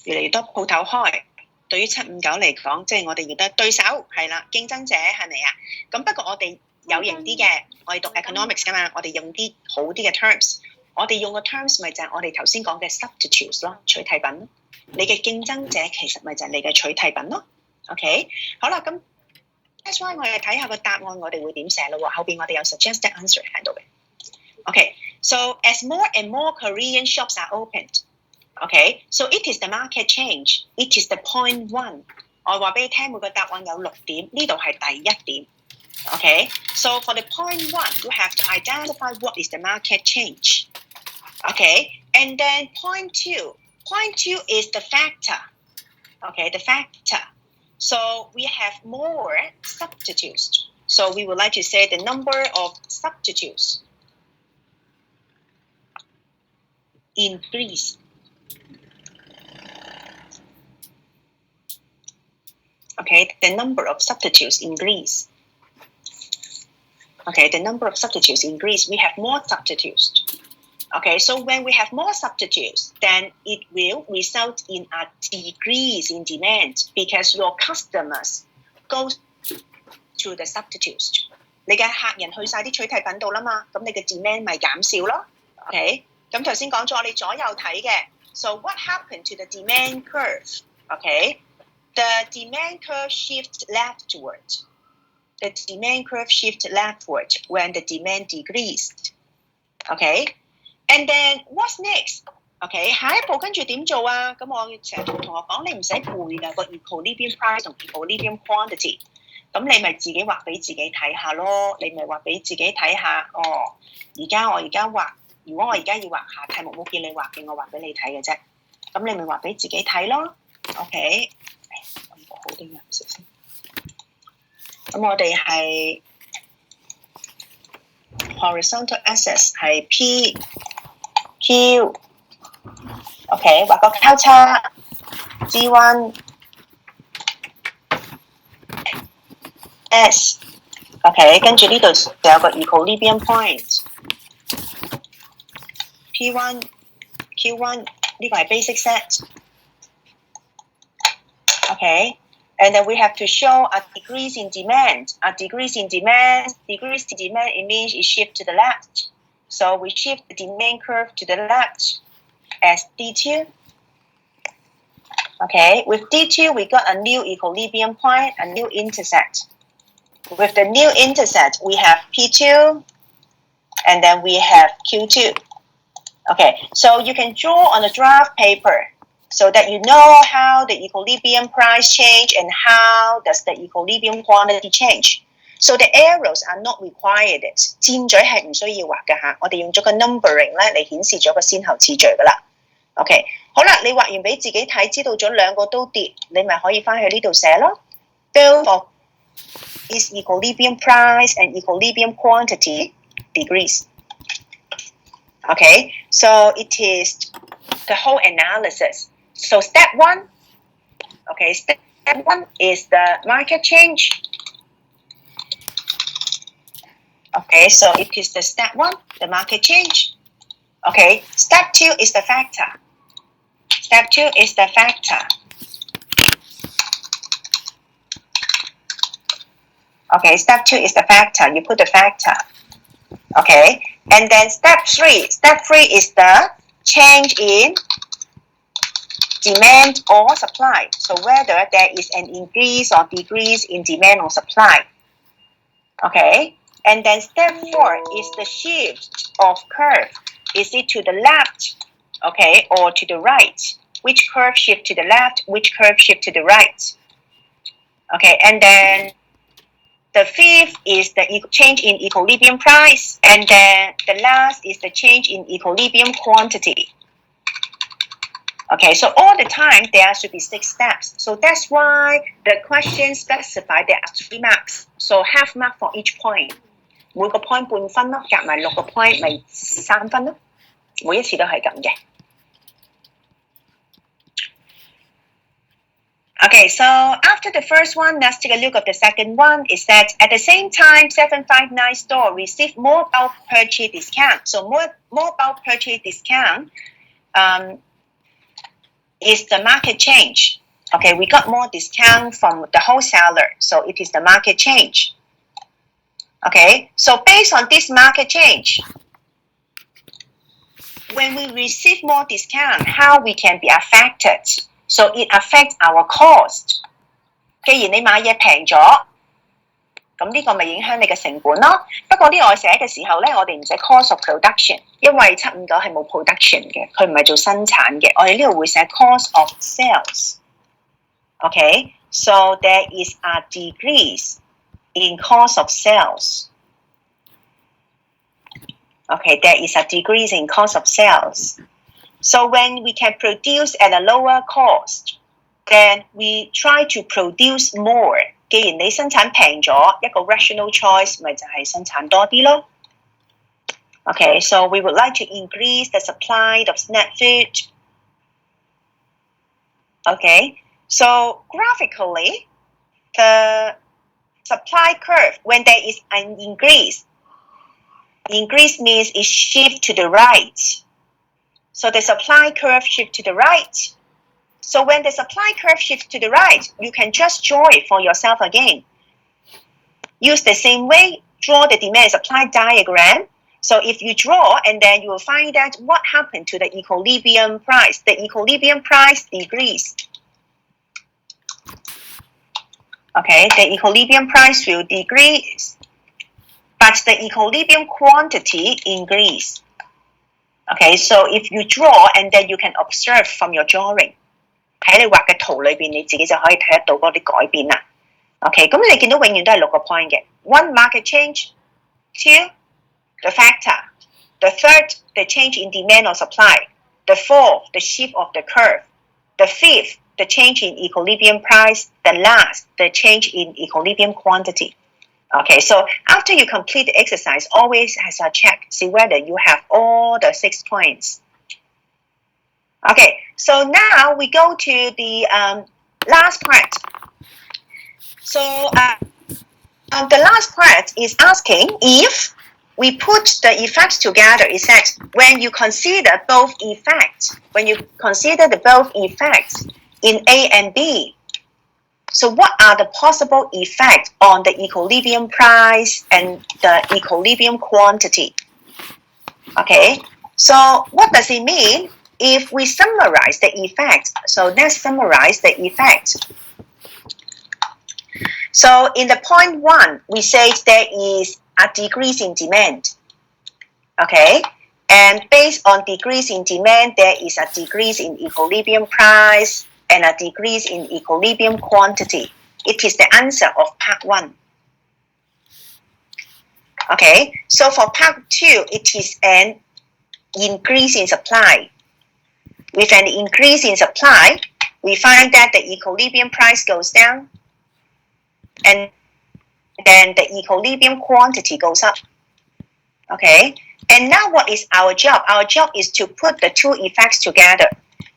越嚟越多鋪頭開，對於759嚟講，即係我哋越多對手係啦，競爭者係咪啊？咁不過我哋有型啲嘅，我哋讀 economics 㗎嘛，我哋用啲好啲嘅 terms， 我哋用個 terms 咪就係我哋頭先講嘅 substitutes 咯，取替品咯。你嘅競爭者其實咪就係你嘅取替品咯。OK， 好啦，咁 that's why 我哋睇下個答案，我哋會點寫咯喎？後邊我哋有 suggested answer 喺度嘅。OK， so as more and more Korean shops are opened。Okay, so it is the market change. It is the point one. 我話俾你聽，每個答案有6點，呢度係第1點。Okay, so for the point one, you have to identify what is the market change. Okay, and then point two. Point two is the factor. Okay, the factor. So we have more substitutes. So we would like to say the number of substitutes increase. Okay, the number of substitutes increase. Okay, the number of substitutes increase. We have more substitutes. Okay, so when we have more substitutes, then it will result in a decrease in demand because your customers go to the substitutes. 你嘅客人去晒啲取替品度啦嘛，咁你嘅 demand 咪減少咯。Okay， 咁頭先講咗我哋左右睇嘅。So what happened to the demand curve? Okay.The demand curve shifts leftward. The demand curve shifts leftward when the demand decreased. Okay, and then what's next? Okay, 下一步跟住點做啊？咁我成日同同學講，你唔使背㗎個 equilibrium price 同 equilibrium quantity。咁你咪自己畫俾自己睇下咯。你咪畫俾自己睇下。哦，我而家畫，如果我而家要畫下題目冇見你畫嘅，我畫俾你睇嘅啫。咁你咪畫俾自己睇咯。OK。好啲顏色先。咁我哋係 horizontal axis 係 P、Q。OK， 畫個交叉 G1、S。OK， 跟住呢度就有個 equilibrium point P1、Q1， 呢個係 basic set。Okay, and then we have to show a decrease in demand. A decrease in demand, it means it shift to the left. So we shift the demand curve to the left as D2. Okay, with D2, we got a new equilibrium point, a new intercept. With the new intercept, we have P2, and then we have Q2. Okay, so you can draw on a draft paper so that you know how the equilibrium price change and how does the equilibrium quantity change. So the arrows are not required. 箭嘴係唔需要畫㗎嚇，我哋用咗個 numbering 咧嚟顯示咗個先後次序㗎啦。OK， 好啦，你畫完俾自己睇，知道咗兩個都跌，你咪可以翻去呢度寫咯。Both of is equilibrium price and equilibrium quantity degrees. Okay, so it is the whole analysis. So step one, okay, step one is the market change. Okay, so it is the step one, the market change. Okay, step two is the factor. Step two is the factor. Okay, step two is the factor. You put the factor. Okay, and then step three is the change in demand or supply. So whether there is an increase or decrease in demand or supply. Okay, and then step four is the shift of curve. Is it to the left, okay, or to the right? Which curve shift to the left? Which curve shift to the right? Okay, and then the fifth is the change in equilibrium price, and then the last is the change in equilibrium quantity. Okay, so all the time there should be 6 steps. So that's why the question specify there are 3 marks. So half mark for each point. 每個 point 半分咯，夾埋6個 point 咪3分咯。每一次都係咁嘅。Okay, so after the first one, let's take a look at the second one. Is that at the same time, 759 store received more bulk purchase discount. So more bulk purchase discount is the market change. Okay, we got more discount from the wholesaler, so it is the market change. Okay, so based on this market change, when we receive more discount, how we can be affected? So it affects our cost. 既然你買嘢平咗，咁呢個咪影響你嘅成本咯。不過呢我寫嘅時候咧，我哋唔寫 cost of production， 因為759係冇 production 嘅，佢唔係做生產嘅。我哋呢度會寫 cost of sales. Okay, so there is a decrease in cost of sales. Okay, there is a decrease in cost of sales. So when we can produce at a lower cost, then we try to produce more. 既然你生產平咗，一個 rational choice 咪就係生產多啲咯。Okay, so we would like to increase the supply of snack food. Okay, so graphically, the supply curve, when there is an increase means it shifts to the right. So the supply curve shifts to the right. So when the supply curve shifts to the right, you can just draw it for yourself again. Use the same way, draw the demand and supply diagram. So if you draw, and then you will find out what happened to the equilibrium price. The equilibrium price decreased. Okay, the equilibrium price will decrease, but the equilibrium quantity increase. Okay, so if you draw and then you can observe from your drawing， 喺你畫嘅圖裏邊，你自己就可以睇得到嗰啲改變啦。OK， 咁你見到永遠都係6個 point 嘅。1 market change, 2 the factor, the 3rd the change in demand or supply, the 4th the shift of the curve, the 5th the change in equilibrium price, the last the change in equilibrium quantity. Okay, so after you complete the exercise, always has a check, see whether you have all the 6 points. Okay, so now we go to the last part. So the last part is asking if we put the effects together. It says when you consider both effects, in A and B, So what are the possible effects on the equilibrium price and the equilibrium quantity? Okay, so what does it mean? If we summarize the effect, so let's summarize the effect. So in the point 1, we say there is a decrease in demand. Okay, and based on decrease in demand, there is a decrease in equilibrium price and a decrease in equilibrium quantity. It is the answer of part 1. Okay, so for part 2, it is an increase in supply. With an increase in supply, we find that the equilibrium price goes down and then the equilibrium quantity goes up. Okay, and now what is our job? Our job is to put the two effects together.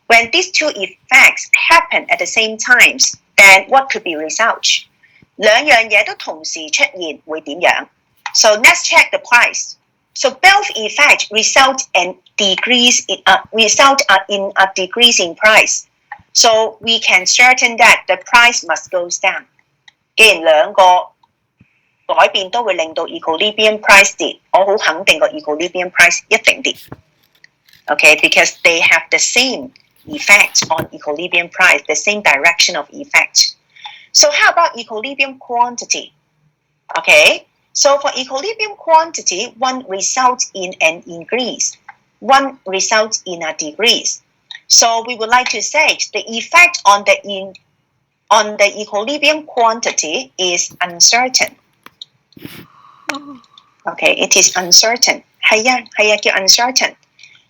When these two effects happen at the same time, then what could be result? 兩樣嘢都同時出現會點樣? So let's check the price. So both effects result in a decrease in price. So we can certain that the price must go down. 既然兩個改變都會令到 equilibrium price 跌，我好肯定個 equilibrium price 一定跌。Okay, because they have the same effect on equilibrium price, the same direction of effect. So how about equilibrium quantity? Okay, so for equilibrium quantity, one results in an increase, one results in a decrease. So we would like to say the effect on the equilibrium quantity is uncertain. Okay, it is uncertain. 係啊，叫 uncertain。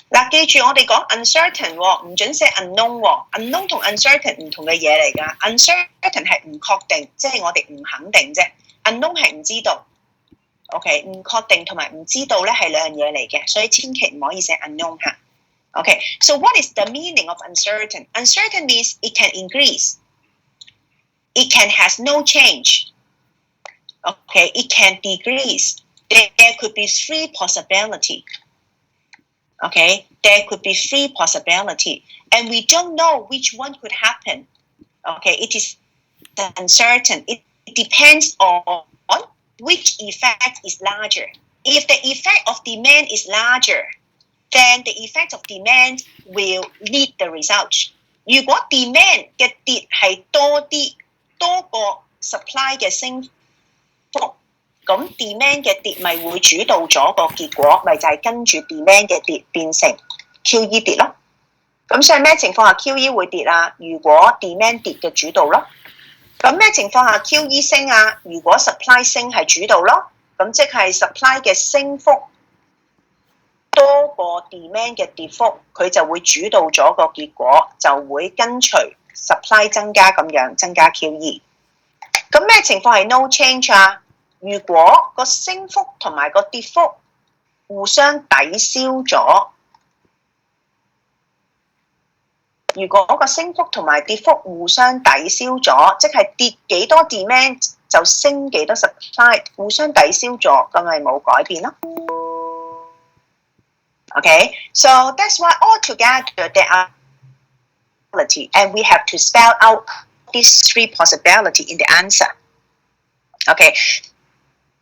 嗱，記住我哋講 uncertain 喎，唔準寫 unknown 喎。unknown 同 uncertain 唔同嘅嘢嚟㗎。uncertain 係唔確定，即係我哋唔肯定啫。unknown 係唔知道。OK， 唔確定同埋唔知道咧係兩樣嘢嚟嘅，所以千祈唔可以寫 unknown 嚇。OK， so what is the meaning of uncertain? Uncertain means it can increase. It can has no change. Okay, it can decrease. There could be 3 possibilities. Okay, there could be 3 possibilities, and we don't know which one could happen. Okay, it is uncertain. It depends on which effect is larger. If the effect of demand is larger, then the effect of demand will lead the result. 如果 demand 嘅跌係多過 supply 嘅升幅，咁 demand 嘅跌咪會主導咗個結果，咪就係跟住 demand 嘅跌變成 QE 跌咯。咁所以咩情況下 QE 會跌啊？如果 demand 跌嘅主導咯。咁咩情況下 QE 升啊？如果 supply 升係主導咯。咁即係 supply 嘅升幅多過 demand 嘅跌幅，佢就會主導咗個結果，就會跟隨 supply 增加咁樣增加 QE。咁咩情況係 no change 啊？如果個升幅同埋個跌幅互相抵消咗，如果個升幅同埋跌幅互相抵消咗，即係跌幾多 demand 就升幾多 supply， 互相抵消咗，咁咪冇改變咯。Okay, so that's why altogether there are possibilities, and we have to spell out these 3 possibilities in the answer. Okay,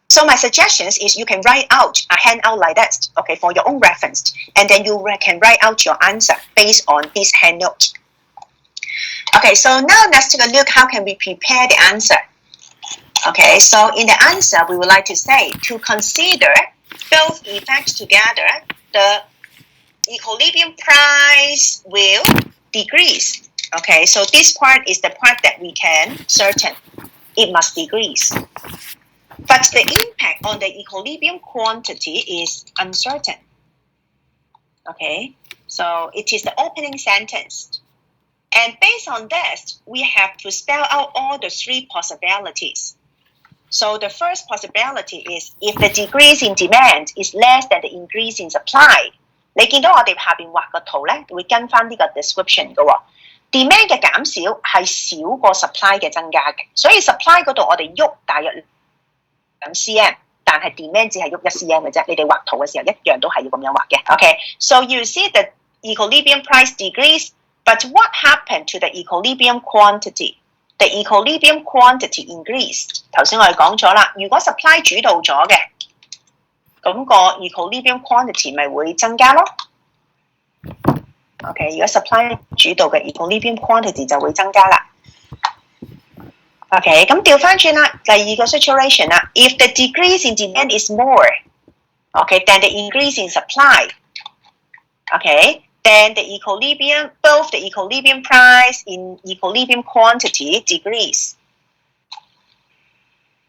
so my suggestions is you can write out a handout like that, okay, for your own reference, and then you can write out your answer based on this handout. Okay, so now let's take a look how can we prepare the answer. Okay, so in the answer we would like to say to consider both effects together, the equilibrium price will decrease. Okay, so this part is the part that we can certain. It must decrease. But the impact on the equilibrium quantity is uncertain. Okay, so it is the opening sentence. And based on this, we have to spell out all the 3 possibilities. So the first possibility is if the decrease in demand is less than the increase in supply. 你見到我哋下邊畫個圖咧，會跟翻呢個 description 嘅喎。Demand 嘅減少係少過 supply 嘅增加嘅，所以 supply 嗰度我哋喐大約2 cm， 但係 demand 只係喐1 cm 嘅啫。你哋畫圖嘅時候一樣都係要咁樣畫嘅。Okay, so you see the equilibrium price decrease, but what happened to the equilibrium quantity? the equilibrium quantity increase。頭先我哋講咗啦，如果 supply 主導咗嘅，咁個 equilibrium quantity 咪會增加咯。OK， 如果 supply 主導嘅 equilibrium quantity 就會增加啦。OK， 咁調翻轉啦，第二個 situation 啦 ，if the decrease in demand is more，OK，than the increase in supply，OK，then the equilibrium, both the equilibrium price in equilibrium quantity decrease。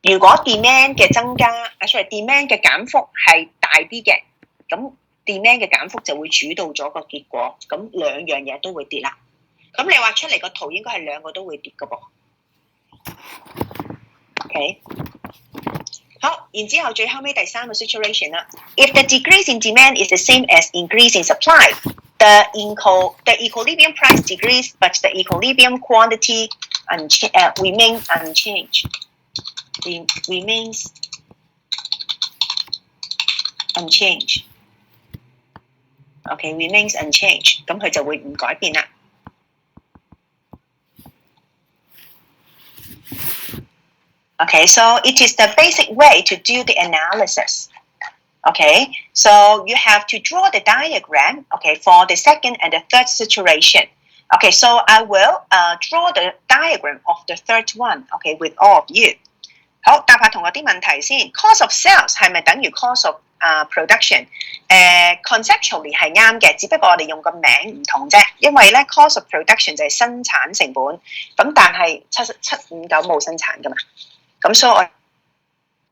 如果 demand 嘅增加，demand 嘅減幅係大啲嘅，咁 demand 嘅減幅就會主導咗個結果，咁兩樣嘢都會跌啦。咁你畫出嚟個圖應該係兩個都會跌嘅噃。OK， 好，然之後最後尾第三個 situation 啦。If the decrease in demand is the same as increase in supply, the equilibrium price decrease, but the equilibrium quantity remains unchanged. Remains unchanged. OK, remains unchanged. 咁佢就會唔改變啦。Okay, so it is the basic way to do the analysis. Okay, so you have to draw the diagram, okay, for the second and the third situation. Okay, so I will draw the diagram of the third one, okay, with all of you. 好，答下同學啲問題先。Cost of sales 係咪等於 cost of production？ conceptually 係啱嘅，只不過我哋用個名唔同啫。因為咧 cost of production 就係生產成本，咁但係759冇生產噶嘛。咁所以我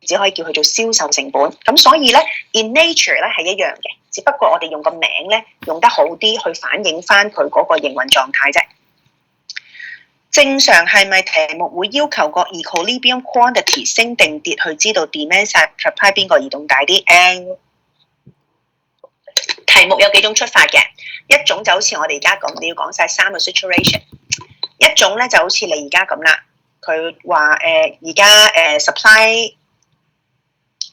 只可以叫佢做銷售成本。咁所以咧 in nature 咧係一樣嘅，只不過我哋用個名咧用得好啲去反映翻佢嗰個營運狀態啫。正常係咪題目會要求個 equilibrium quantity 升定跌去知道 demand supply 邊個移動大啲？題目有幾種出發嘅，一種就好似我哋而家咁，你要講晒三個 situation。一種咧就好似你而家咁啦。佢話而家supply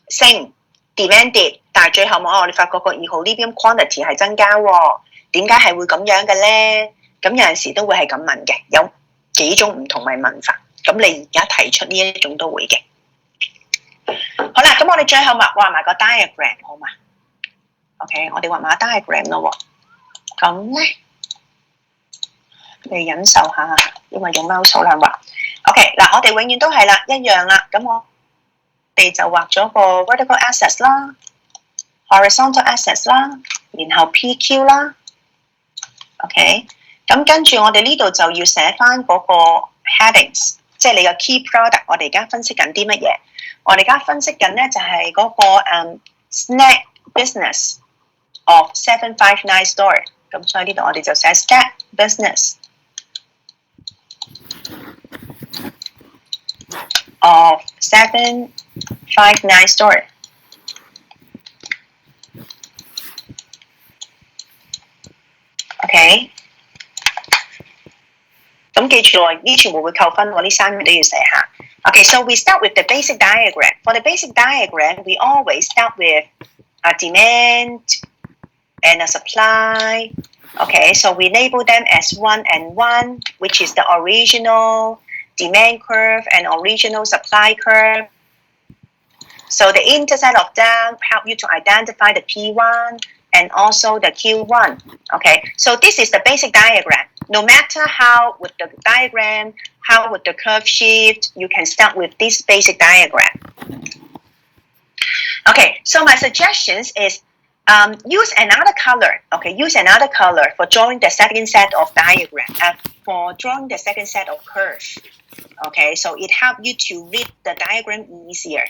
升 demand 跌，但係最後我哋發覺個 equilibrium quantity 係增加喎，點解係會咁樣嘅咧？咁有陣時都會係咁問嘅，有幾種唔同嘅問法。咁你而家提出呢一種都會嘅。好啦，咁我哋最後畫埋個 diagram 好嘛 ？OK， 我哋畫埋 diagram 咯喎。咁咧，你忍受下，因為用 mouse 好難畫。OK， 嗱，我哋永遠都係啦，一樣啦。咁我哋就畫咗個 vertical axis 啦 ，horizontal axis 啦，然後 PQ 啦。OK， 咁跟住我哋呢度就要寫翻嗰個 headings， 即係你嘅 key product。我哋而家分析緊啲乜嘢？我哋而家分析緊咧就係嗰個snack business of 759 store。咁所以呢度我哋就寫 snack business。of 759 store。OK， 咁記住喎，呢全部會扣分喎，呢三樣都要寫下。Okay, so we start with the basic diagram. For the basic diagram, we always start with a demand and a supply. Okay, so we label them as 1 and 1, which is the original demand curve and original supply curve. So the intercept of them help you to identify the P1 and also the Q1. Okay, so this is the basic diagram. No matter how would the diagram, how would the curve shift, you can start with this basic diagram. Okay, so my suggestions is use another color. Okay, use another color for drawing the second set of diagram, for drawing the second set of curve. Okay, so it helps you to read the diagram easier.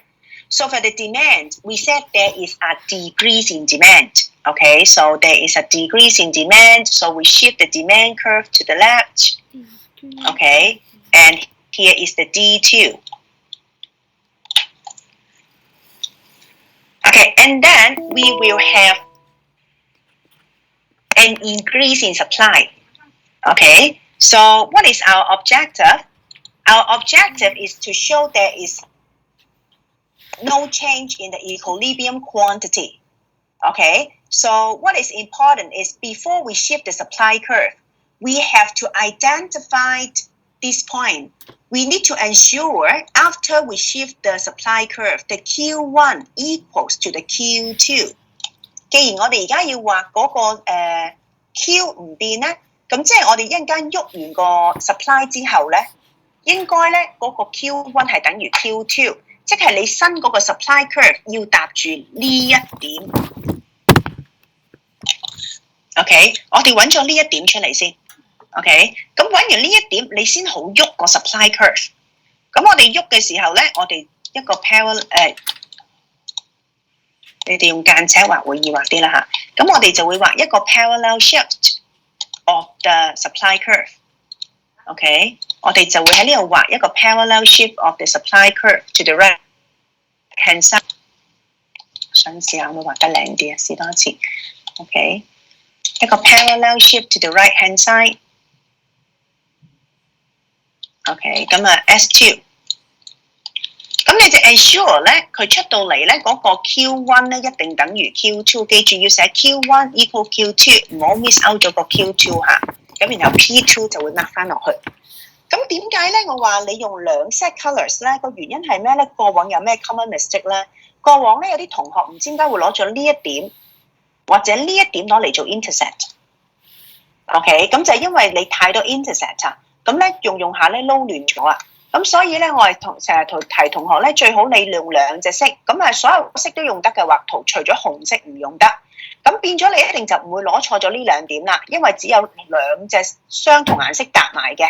So for the demand, we said there is a decrease in demand. Okay, so there is a decrease in demand, so we shift the demand curve to the left. Okay, and here is the D2. Okay, and then we will have an increase in supply. Okay, so what is our objective? Our objective is to show there is no change in the equilibrium quantity. Okay, so what is important is before we shift the supply curve, we have to identify this point. we need to ensure after we shift the supply curve, the Q1 equals to the Q2。既然我哋而家要畫嗰個Q 唔變咧，咁即係我哋一陣間喐完個 supply 之後咧，應該咧嗰個 Q1 係等於 Q2， 即係你新嗰個 supply curve 要搭住呢一點。OK， 我哋揾咗呢一點出嚟先。OK， 咁揾完呢一點，你先好喐個 supply curve。咁我哋喐嘅時候咧，我哋一個 parallel 你哋用間尺畫會易畫啲啦嚇。咁我哋就會畫一個 parallel shift of the supply curve。OK， 我哋就會喺呢度畫一個 parallel shift of the supply curve to the right hand side。想試下可唔可以畫得靚啲啊？試多一次。OK， 一個 parallel shift to the right hand side。OK， 咁啊 S2， 咁你就 ensure 咧，佢出到嚟咧嗰個 Q1 咧一定等於 Q2， 記住要寫 Q1 equal Q2， 唔好 miss out 咗個 Q2 嚇。咁然後 P2 就會 mark 翻落去。咁點解咧？我話你用兩 set colours 咧，個原因係咩咧？過往有咩 common mistake 咧？過往咧有啲同學唔知點解會攞咗呢一點或者呢一點攞嚟做 intercept。OK， 咁就係因為你太多 intercept 啊。咁咧用下咧撈亂咗啊！咁所以咧我係成日提同學咧，最好你用兩隻色，咁啊所有色都用得嘅畫圖，除咗紅色唔用得。咁變咗你一定就唔會攞錯咗呢兩點啦，因為只有兩隻相同顏色搭埋嘅，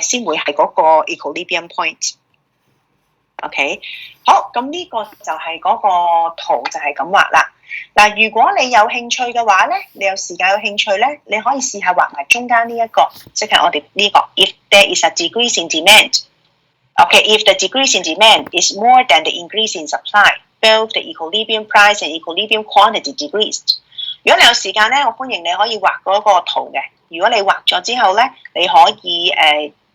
先會係嗰個 equilibrium point。OK， 好，咁呢個就係嗰個圖就係咁畫啦。嗱，如果你有興趣嘅話咧，你有時間有興趣咧，你可以試下畫埋中間呢一個，即係我哋呢個 if there is a decrease in demand。OK，if the decrease in demand is more than the increase in supply, both the equilibrium price and equilibrium quantity decreased。如果你有時間咧，我歡迎你可以畫嗰個圖嘅。如果你畫咗之後咧，你可以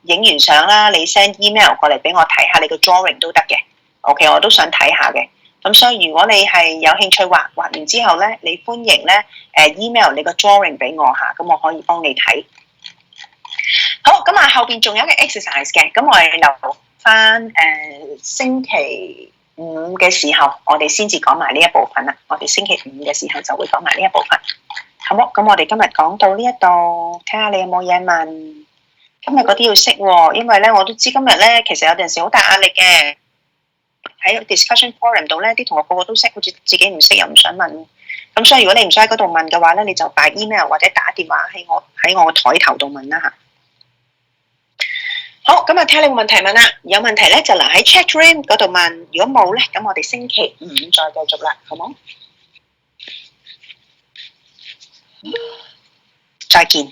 影完相啦，你 send email 過嚟俾我睇下你個 drawing 都得嘅。OK， 我都想睇下嘅。咁所以如果你係有興趣畫完之後咧，你歡迎咧email 你個 drawing 俾我嚇，咁我可以幫你睇。好，咁啊後邊仲有一個 exercise 嘅，咁我哋留翻星期五嘅時候，我哋先至講埋呢一部分啦。我哋星期五嘅時候就會講埋呢一部分。好冇？咁我哋今日講到呢一度，睇下你有冇嘢問。今日嗰啲要識喎，因為咧我都知今日咧其實有陣時好大壓力嘅。喺 discussion forum 度咧，啲同學個個都識，好似自己唔識又唔想問。咁所以如果你唔想喺嗰度問嘅話咧，你就擺 email 或者打電話喺我個台頭度問啦嚇。好，咁啊睇下你有冇問題問啦。有問題咧就留喺 chat room 嗰度問。如果冇咧，咁我哋星期五再繼續啦，好冇？再見。